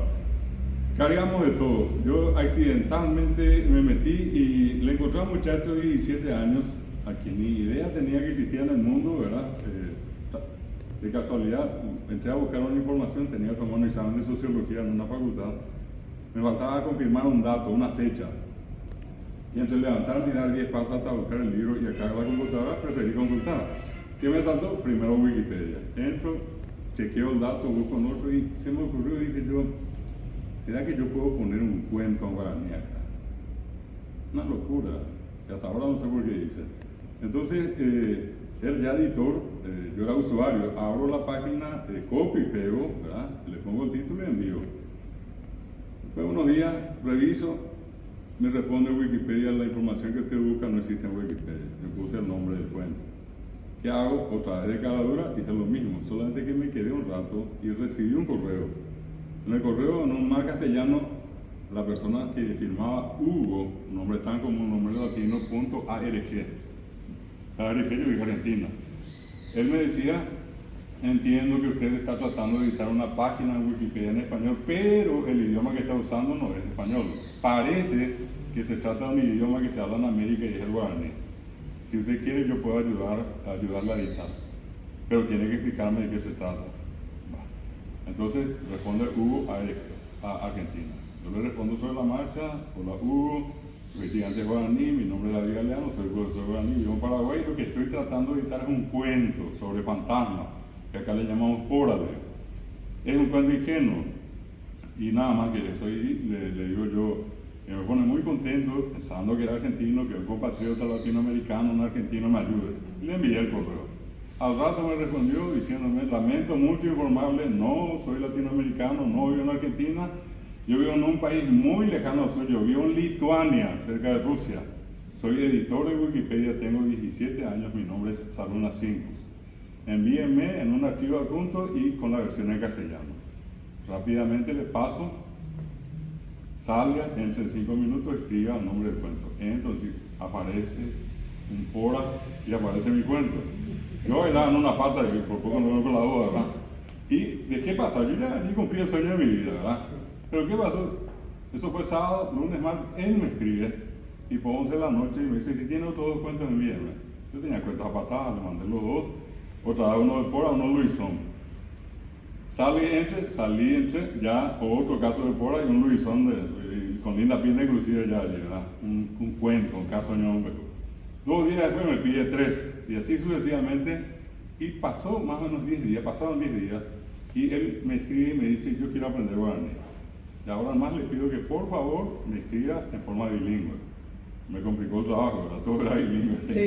cargamos de todo. Yo accidentalmente me metí y le encontré a un muchacho de 17 años, a quien ni idea tenía que existía en el mundo, ¿verdad? De casualidad, entré a buscar una información, tenía que tomar un examen de sociología en una facultad. Me faltaba confirmar un dato, una fecha. Y entre levantarme y dar 10 pasos hasta buscar el libro y acá en la computadora, preferí consultar. ¿Qué me saltó? Primero Wikipedia. Entro, chequeo el dato, busco en otro y se me ocurrió, dije yo, ¿será que yo puedo poner un cuento en guaraní acá? Una locura. Y hasta ahora no sé por qué hice. Entonces, era ya editor, yo era usuario, abro la página, copio y pego, ¿verdad? Le pongo el título y envío. Después de unos días, reviso, me responde Wikipedia, la información que usted busca no existe en Wikipedia. Me puse el nombre del cuento. ¿Qué hago? Otra vez de caladura, hice lo mismo, solamente que me quedé un rato y recibí un correo. En el correo, en un mar castellano, la persona que firmaba Hugo, un nombre tan como un nombre latino, .arg. ARG, yo dije Argentina. Él me decía, entiendo que usted está tratando de editar una página en Wikipedia en español, pero el idioma que está usando no es español. Parece que se trata de un idioma que se habla en América y es el guaraní. Si usted quiere, yo puedo ayudarle a editar, pero tiene que explicarme de qué se trata. Entonces responde Hugo a Argentina. Yo le respondo sobre la marcha: hola Hugo, soy estudiante guaraní, mi nombre es David Galeano, soy profesor guaraní, vivo en Paraguay. Lo que estoy tratando de editar es un cuento sobre fantasmas. que acá le llamamos pórale. Es un cuento ingenuo y nada más que eso. Y le digo yo, me pone muy contento pensando que era argentino, que un compatriota latinoamericano, un argentino me ayude. Y le envié el correo. Al rato me respondió diciéndome, lamento mucho informarle, no soy latinoamericano, no vivo en Argentina, yo vivo en un país muy lejano al suyo, vivo en Lituania, cerca de Rusia. Soy editor de Wikipedia, tengo 17 años, mi nombre es Saruna 5. Envíenme en un archivo adjunto y con la versión en castellano. Rápidamente le paso, salga, entre en 5 minutos, escriba el nombre del cuento. Entonces aparece un pora y aparece mi cuento. Yo bailaba en una pata y por poco no me con la duda, ¿verdad? ¿Y de qué pasa? Yo ya cumplí el sueño de mi vida, ¿verdad? Pero ¿qué pasó? Eso fue sábado, lunes, martes, él me escribe y por 11 de la noche y me dice, si tiene otros 2 cuentos, envíenme. Yo tenía cuentos a patadas, le mandé los 2, otra vez uno de Pora, uno Luisón. Salí entre ya otro caso de Pora y un Luisón con linda pinta inclusive ya allí, ¿verdad? Un cuento, un caso de hombre. 2 días después me pide 3 y así sucesivamente y pasó más o menos 10 días, pasaron 10 días y él me escribe y me dice, yo quiero aprender guaraní. Y ahora más le pido que por favor me escriba en forma bilingüe. Me complicó el trabajo, ¿verdad? Todo era bilingüe. Sí.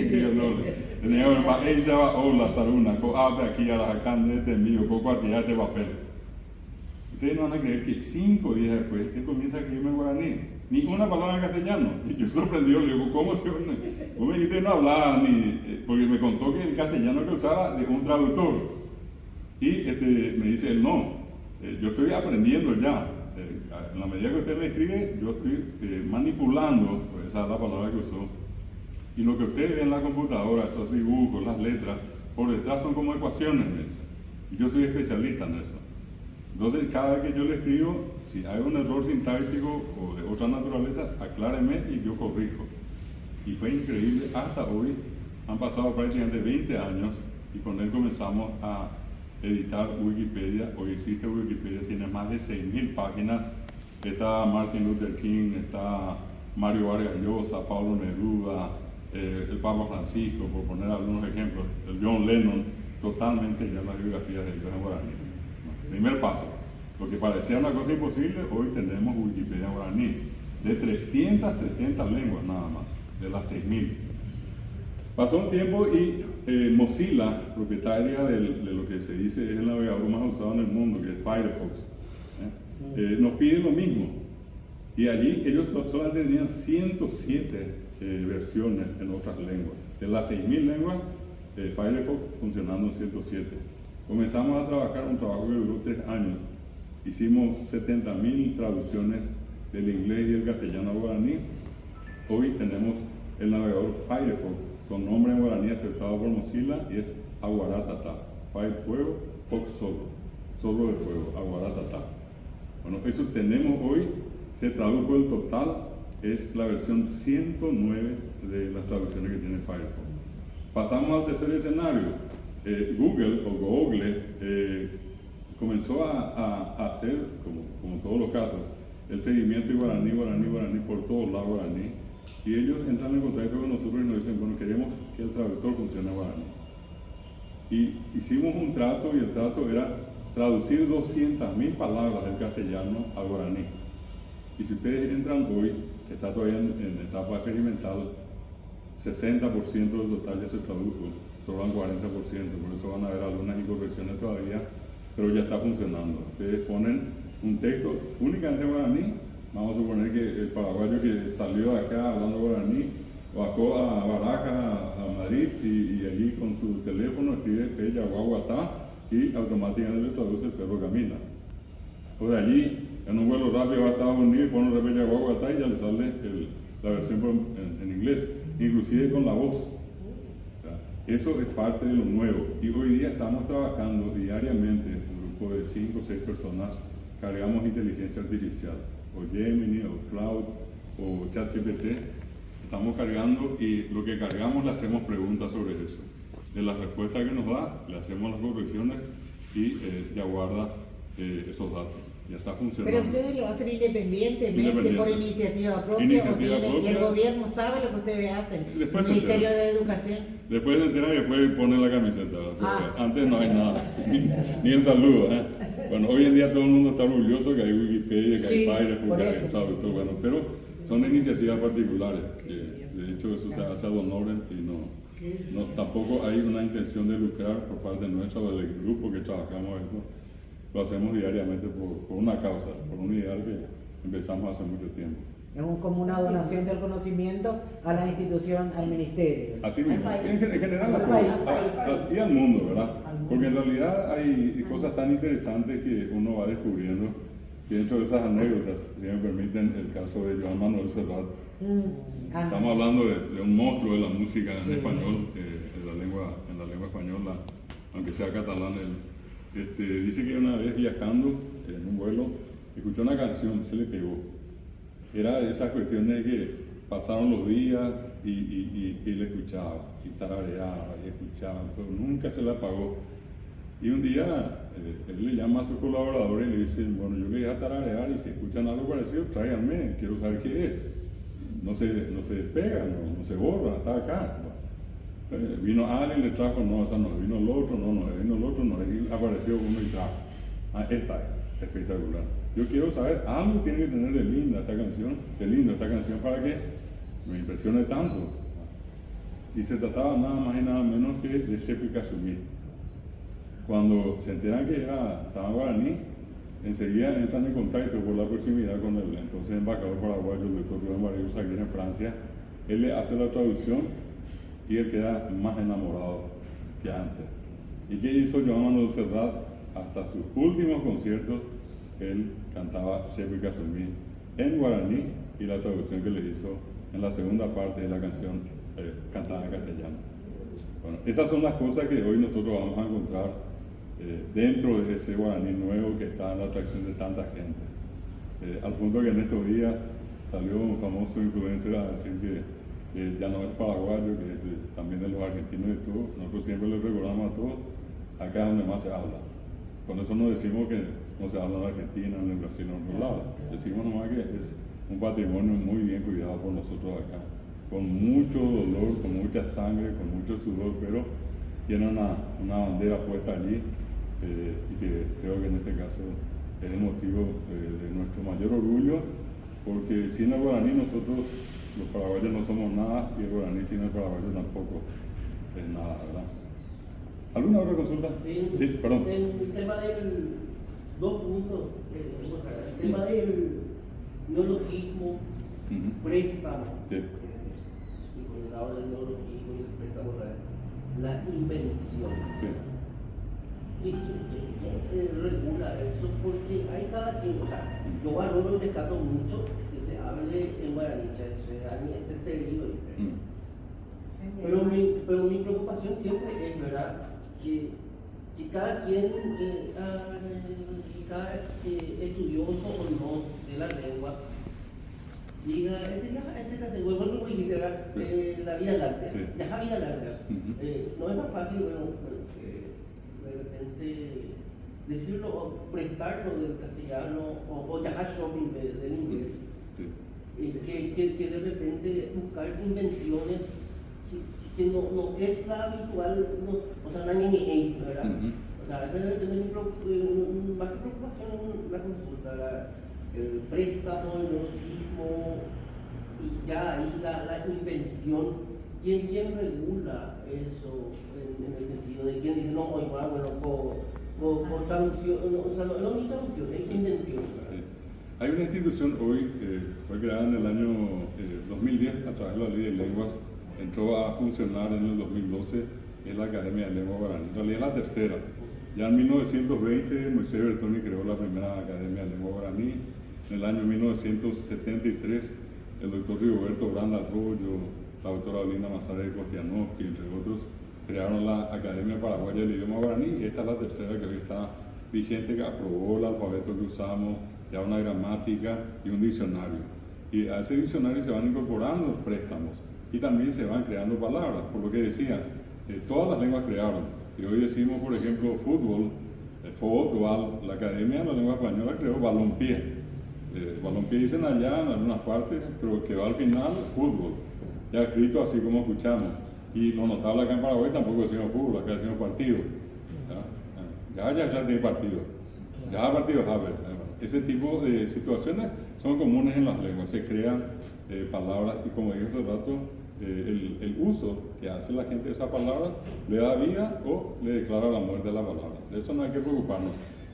Ella va, hola, Saruna, abre aquí a la jacán de este mío, coco a tirar este papel. Ustedes no van a creer que 5 días después él comienza a escribirme en guaraní. Ni una palabra en castellano. Y yo sorprendido, le digo, ¿cómo se une? Vos me dijiste no hablaba ni. Porque me contó que el castellano que usaba de un traductor. Y me dice él, no, yo estoy aprendiendo ya. En la medida que usted me escribe, yo estoy manipulando, pues esa es la palabra que usó. Y lo que usted ve en la computadora, esos dibujos, las letras, por detrás son como ecuaciones, me dice. Y yo soy especialista en eso. Entonces, cada vez que yo le escribo, si hay un error sintáctico o de otra naturaleza, acláreme y yo corrijo. Y fue increíble, hasta hoy han pasado prácticamente 20 años y con él comenzamos a editar Wikipedia. Hoy existe Wikipedia, tiene más de 6.000 páginas. Está Martin Luther King, está Mario Vargas Llosa, Pablo Neruda, el Papa Francisco, por poner algunos ejemplos, el John Lennon, totalmente ya las biografías de ellos en guaraní. Primer paso, lo que parecía una cosa imposible, hoy tenemos Wikipedia en guaraní, de 370 lenguas nada más, de las 6.000. Pasó un tiempo y Mozilla, propietaria de lo que se dice es el navegador más usado en el mundo, que es Firefox, nos pide lo mismo. Y allí ellos solamente tenían 107 versiones en otras lenguas. De las 6.000 lenguas, Firefox funcionando en 107. Comenzamos a trabajar un trabajo que duró 3 años. Hicimos 70.000 traducciones del inglés y el castellano a guaraní. Hoy tenemos el navegador Firefox, con nombre en guaraní aceptado por Mozilla, y es Aguaratata. Fire fuego, Fox solo de fuego, Aguaratata. Bueno, eso tenemos hoy, se tradujo el total, es la versión 109 de las traducciones que tiene Firefox. Pasamos al tercer escenario. Google o Google comenzó a hacer, como en todos los casos, el seguimiento de guaraní por todos lados guaraní. Y ellos entran en contacto con nosotros y nos dicen, bueno, queremos que el traductor funcione en guaraní. Y hicimos un trato y el trato era traducir 200.000 palabras del castellano al guaraní. Y si ustedes entran hoy, que está todavía en etapa experimental, 60% del total ya se tradujo, sobran 40%, por eso van a haber algunas incorrecciones todavía, pero ya está funcionando. Ustedes ponen un texto únicamente en guaraní. Vamos a suponer que el paraguayo que salió de acá hablando guaraní, bajó a Barajas, a Madrid, y allí con su teléfono escribe Pella Guaguatá y automáticamente le traduce el perro camina. O de allí, en un vuelo rápido va a Estados Unidos y pone Pella Guaguatá y ya le sale la versión en inglés, inclusive con la voz. Eso es parte de lo nuevo. Y hoy día estamos trabajando diariamente, un grupo de 5 o 6 personas, cargamos inteligencia artificial, o Gemini, o Cloud, o ChatGPT, estamos cargando y lo que cargamos le hacemos preguntas sobre eso. De las respuestas que nos da, le hacemos las correcciones y ya guarda esos datos. Ya está funcionando. Pero ustedes lo hacen independientemente, por iniciativa propia, y el gobierno sabe lo que ustedes hacen, el Ministerio de Educación. Después se entera y después pone la camiseta. Porque antes no hay nada, ni el saludo. Bueno, hoy en día todo el mundo está orgulloso que hay Wikipedia, que hay Firefox, que hay traductor, bueno, pero son iniciativas particulares, que de hecho eso se hace ad honorem y no, tampoco hay una intención de lucrar por parte nuestra o del grupo que trabajamos esto. Lo hacemos diariamente por una causa, por un ideal que empezamos hace mucho tiempo. Es como una donación del conocimiento a la institución, al ministerio. Así mismo, en general al país y al mundo, ¿verdad? Porque en realidad hay cosas tan interesantes que uno va descubriendo. Y dentro de esas anécdotas, si me permiten, el caso de Joan Manuel Serrat. Estamos hablando de un monstruo de la música en español, en la lengua española, aunque sea catalán. Dice que una vez viajando en un vuelo, escuchó una canción, se le pegó. Era de esas cuestiones que pasaron los días y le escuchaba, y tarareaba, y escuchaba, pero nunca se la apagó. Y un día él le llama a su colaborador y le dice, bueno, yo le voy a tararear y si escuchan algo parecido, tráiganme, quiero saber qué es. No se despega, no se borra, está acá. Vino alguien, le trajo, no, esa no, vino el otro, no, vino el otro, no, y apareció uno y trajo. Esta es espectacular. Yo quiero saber, algo tiene que tener de linda esta canción para que me impresione tanto. Y se trataba nada más y nada menos que de Chepe Casumí. Cuando se enteran que estaba en guaraní, enseguida entran en contacto por la proximidad con el entonces embajador paraguayo, el doctor Joan Barrios, aquí en Francia. Él le hace la traducción y él queda más enamorado que antes. ¿Y qué hizo Joan Manuel Serrat? Hasta sus últimos conciertos, él cantaba Chepe Casumí en guaraní y la traducción que le hizo en la segunda parte de la canción cantada en castellano. Bueno, esas son las cosas que hoy nosotros vamos a encontrar dentro de ese guaraní nuevo que está en la atracción de tanta gente. Al punto que en estos días salió un famoso influencer a decir que ya no es paraguayo, que es también de los argentinos y todo. Nosotros siempre les recordamos a todos, acá es donde más se habla. Con eso no decimos que no se habla en Argentina, en Brasil, en otro lado. Decimos nomás que es un patrimonio muy bien cuidado por nosotros acá. Con mucho dolor, con mucha sangre, con mucho sudor, pero tiene una bandera puesta allí y que creo que en este caso es el motivo de nuestro mayor orgullo, porque sin el guaraní nosotros, los paraguayos, no somos nada y el guaraní sin el paraguayo tampoco es nada, ¿verdad? ¿Alguna otra consulta? Sí, perdón. El tema del... Dos puntos. El tema del neologismo, préstamo. Sí. Y con el lado del neologismo y el préstamo, la invención. Sí. ¿Qué regula eso? Porque hay cada quien, o sea, yo valoro y rescato mucho que se hable en guaraní, se dañe ese periodo. Pero mi preocupación siempre es, ¿verdad?, que cada quien, cada estudioso o no de la lengua, diga, bueno, como dijiste, ¿verdad?, la vida láctea, ya la vida láctea. No es más fácil, bueno, de repente decirlo o prestarlo del castellano o ya shopping del inglés, que de repente buscar invenciones que no es la habitual, o sea, ¿verdad? O sea, es de tener más que preocupación la consulta, el préstamo, el neologismo y ya ahí la invención. ¿Quién regula eso en el sentido de quién dice, no, oye, bueno, con traducción, o sea, no ni traducción, es invención? Hay una institución hoy, fue creada en el año 2010 a través de la Ley de Lenguas, entró a funcionar en el 2012, es la Academia de Lengua Guaraní. En realidad es la tercera. Ya en 1920 Moisés Bertoni creó la primera Academia de Lengua Guaraní. En el año 1973 el doctor Rigoberto Branda Arroyo, la doctora Linda Mazares Kostianowski, entre otros, crearon la Academia Paraguaya del Idioma Guaraní, y esta es la tercera que hoy está vigente, que aprobó el alfabeto que usamos, ya una gramática y un diccionario. Y a ese diccionario se van incorporando préstamos y también se van creando palabras, por lo que decía, todas las lenguas crearon. Y hoy decimos, por ejemplo, fútbol, fútbol, la Academia de la Lengua Española creó balompié. Balompié dicen allá en algunas partes, pero que va al final fútbol, ya escrito así como escuchamos. Y lo notable acá en Paraguay tampoco decimos fútbol, acá decimos partido. Ya tiene partido. Ya partido, a ver. Ese tipo de situaciones son comunes en las lenguas, se crean palabras y como dije hace rato, el uso que hace la gente de esa palabra le da vida o le declara la muerte a la palabra. De eso no hay que preocuparnos.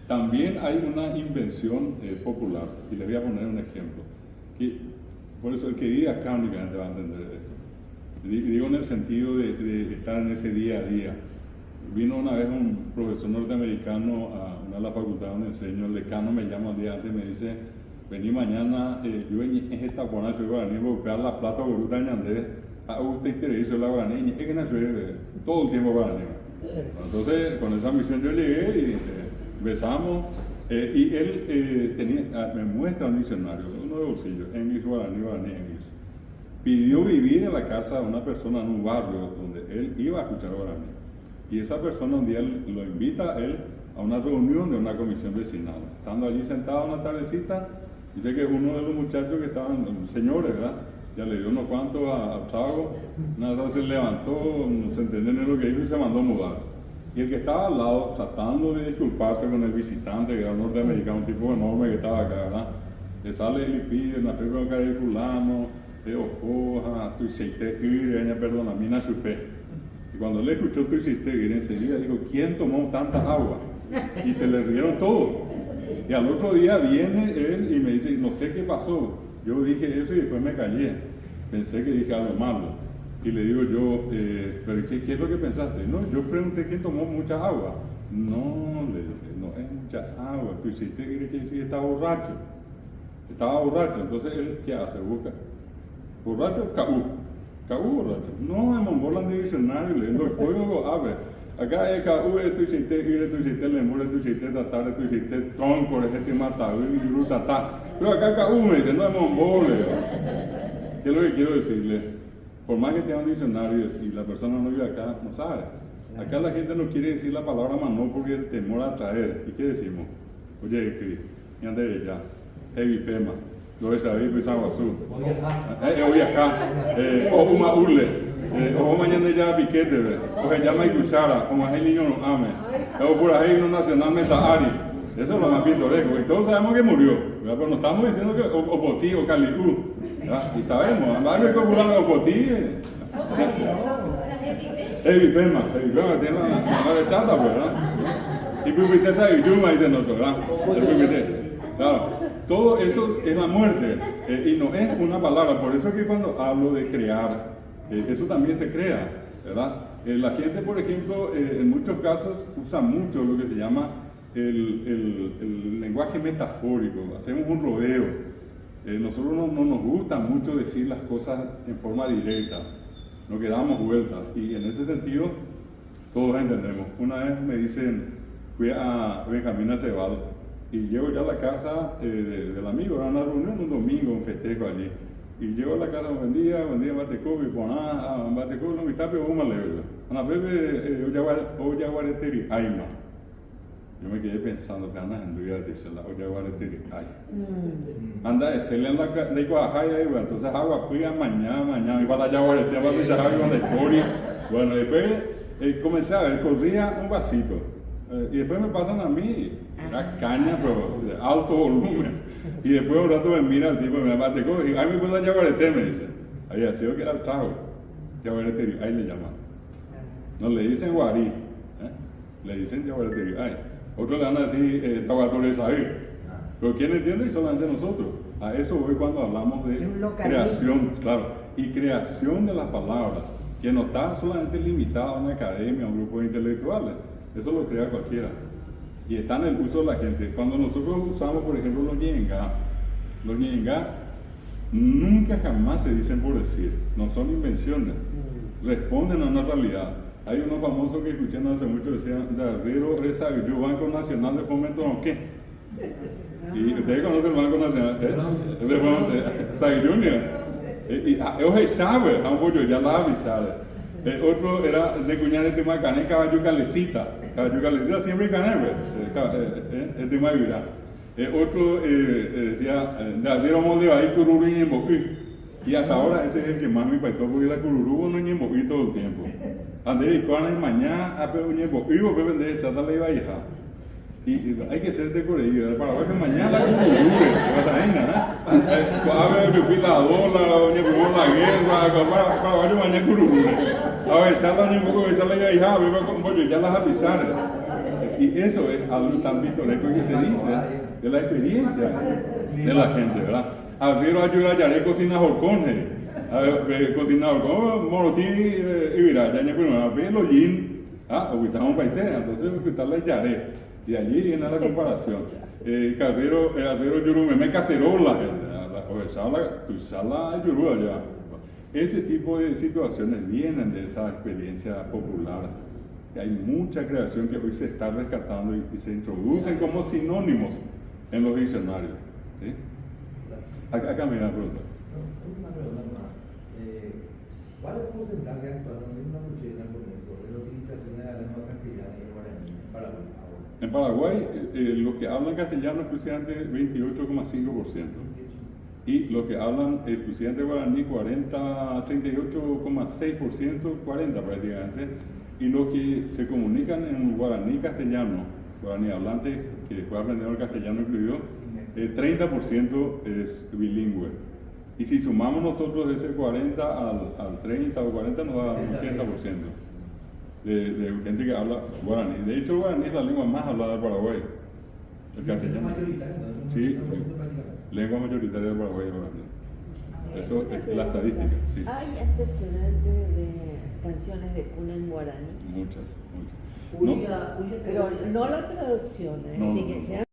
También hay una invención popular, y les voy a poner un ejemplo, que por eso el que vive acá únicamente va a entender esto. Digo en el sentido de estar en ese día a día. Vino una vez un profesor norteamericano a una de las facultades donde enseño, el decano me llama el día antes y me dice, vení mañana, yo en esta buena soy guaraní, voy a buscar la plata goruta ñandé, a usted interesa la guaraní, es que no soy todo el tiempo guaraní. Entonces, con esa misión yo llegué y besamos, y él me muestra un diccionario, uno de bolsillo, English, guaraní, guaraní, English. Pidió vivir en la casa de una persona en un barrio donde él iba a escuchar guaraní. Y esa persona un día lo invita a él a una reunión de una comisión vecinal. Estando allí sentado una tardecita, dice que uno de los muchachos que estaban, señores, ¿verdad? Ya le dio unos cuantos a trago, nada, se levantó, no se entendió ni lo que dijo y se mandó a mudar. Y el que estaba al lado, tratando de disculparse con el visitante, que era un norteamericano, un tipo enorme que estaba acá, ¿verdad? Le sale y le pide, una pepa de cara de fulano, de ojoja, tu seite, perdona, mina supe. Y cuando él escuchó tu hiciste, enseguida dijo, ¿quién tomó tanta agua? Y se le rieron todos. Y al otro día viene él y me dice, no sé qué pasó. Yo dije eso y después me callé. Pensé que dije algo malo. Y le digo yo, ¿pero qué es lo que pensaste? No, yo pregunté quién tomó mucha agua. No, le dije, no es mucha agua. Tu hiciste que decir, estaba borracho. Estaba borracho. Entonces él, ¿qué hace? Busca. Borracho, Caú borracho. No, en Mongolan de diccionario, leyendo el código, a ver. Acá es Caú, tu hiciste, tu hiciste, lemur, tu hiciste, tatar, tu hiciste, tronco, este matado, y tatá. Pero acá Caú me dice, no es mongol. ¿Qué es lo que quiero decirle? Por más que tenga un diccionario y la persona no vive acá, no sabe. Acá la gente no quiere decir la palabra manó porque el temor a traer. ¿Y qué decimos? Oye, Cris, y ande ya, heavy pema. Lo ves ahí, pues aguazú. Hoy acá, o una urle, o mañana ya piquete, o se llama Ikushara, como es el niño no ame, o por ahí uno nacional Metahari. Eso es lo más pintoresco, y todos sabemos que murió, ¿verdad? Pero no estamos diciendo que Opotí o Caliú, y sabemos, además que popular Opotí, Evipema tiene la madre chata, ¿verdad? Y Pupitesa y Yuma dicen nosotros, ¿verdad? Claro, todo eso es la muerte y no es una palabra, por eso es que cuando hablo de crear, eso también se crea, ¿verdad? La gente, por ejemplo, en muchos casos usa mucho lo que se llama el lenguaje metafórico, hacemos un rodeo. Nosotros no nos gusta mucho decir las cosas en forma directa, nos quedamos vueltas y en ese sentido todos entendemos. Una vez me dicen, fui a Benjamín Acebal, y llego ya a la casa del amigo, era una reunión un domingo, un festejo allí. Y llego a la casa, buen día, Bateco, y ponen, Bateco, no me tape, vos me leo. Ana Pepe, Oyaguareteri, Aima. Yo me quedé pensando, que anda en día de la Oyaguareteri, Ay. Anda, se le anda de Guajaya, entonces agua fría mañana, y para la Yaguareteri, para pisar agua de Cori. Bueno, después comencé a ver, corría un vasito. Y después me pasan a mí, era caña, pero de alto volumen. Y después un rato me mira el tipo, me bate, y ahí me pone la Yaguareté, me dice. Ahí ha sido que era el trago. Yaguareté, ahí le llaman. No le dicen guarí, le dicen Yaguareté, ay. Otros le van a decir Tahuatores ahí. Pero ¿quién entiende? Solamente nosotros. A eso voy cuando hablamos de creación, claro. Y creación de las palabras, que no está solamente limitada a una academia, a un grupo de intelectuales. Eso lo crea cualquiera. Y está en el uso de la gente. Cuando nosotros usamos, por ejemplo, los ñengá nunca jamás se dicen por decir. No son invenciones. Responden a una realidad. Hay unos famosos que escuché no hace mucho, decían, Darrero Reza, yo Banco Nacional de Fomento, ¿no qué? Y ustedes conocen el Banco Nacional, de Fomento, Saguirunia. Y hoy sabe, a un pollo ya la avisaron. Otro era de cuñar el tema de cané, caballo calecita siempre cané, el tema de virar. Otro decía, Darrero Molde ahí, Cururi y Boquí. Y hasta ahora ese es el que más me impactó, porque la cururubo no ñembo y todo el tiempo. Ande y cuando es mañana, a peor ñembo, y vos beben de chata la iba a hija. Y hay que ser de Corea, para ver que mañana la cururube, vas a ir, ¿no? A ver, pipita dólar, ñembo la guerra, para ver mañana cururube. A ver, chata ñembo, chata la iba a hija, bebe con bollo, ya las avisaron. Y eso es algo tan pintoresco que se dice de la experiencia de la gente, ¿verdad? A ver, ayuda a cocina horcone, cocina horcone, morotí y mira, ya no a ver los yin, ahorita paité, entonces quitar la yare, y allí viene la comparación. Carrero yurume, me cacerola, tu sala yurua ya. Ese tipo de situaciones vienen de esa experiencia popular. Hay mucha creación que hoy se está rescatando y se introducen como sinónimos en los diccionarios. ¿Sí? Acá me da pregunta. Una pregunta más. ¿Cuál es el porcentaje actual, no sé si una cuchilla con eso, de la utilización de la lengua castellana y el guaraní en Paraguay ahora? En Paraguay, los que hablan castellano exclusivamente 28,5%. Y los que hablan exclusivamente guaraní 38,6%, 40% prácticamente. Y los que se comunican en guaraní castellano, guaraní hablante, que después aprendieron el castellano incluido, 30% es bilingüe. Y si sumamos nosotros ese 40 al 30 o 40 nos da un 80% de gente que habla guaraní. De hecho, el guaraní es la lengua más hablada de Paraguay. El castellano. Sí, lengua mayoritaria de Paraguay es guaraní. Eso es la estadística. Sí. ¿Hay antecedentes de canciones de cuna en guaraní? Muchas. Julia, Pero no la traducción, No, sí no, que no. sea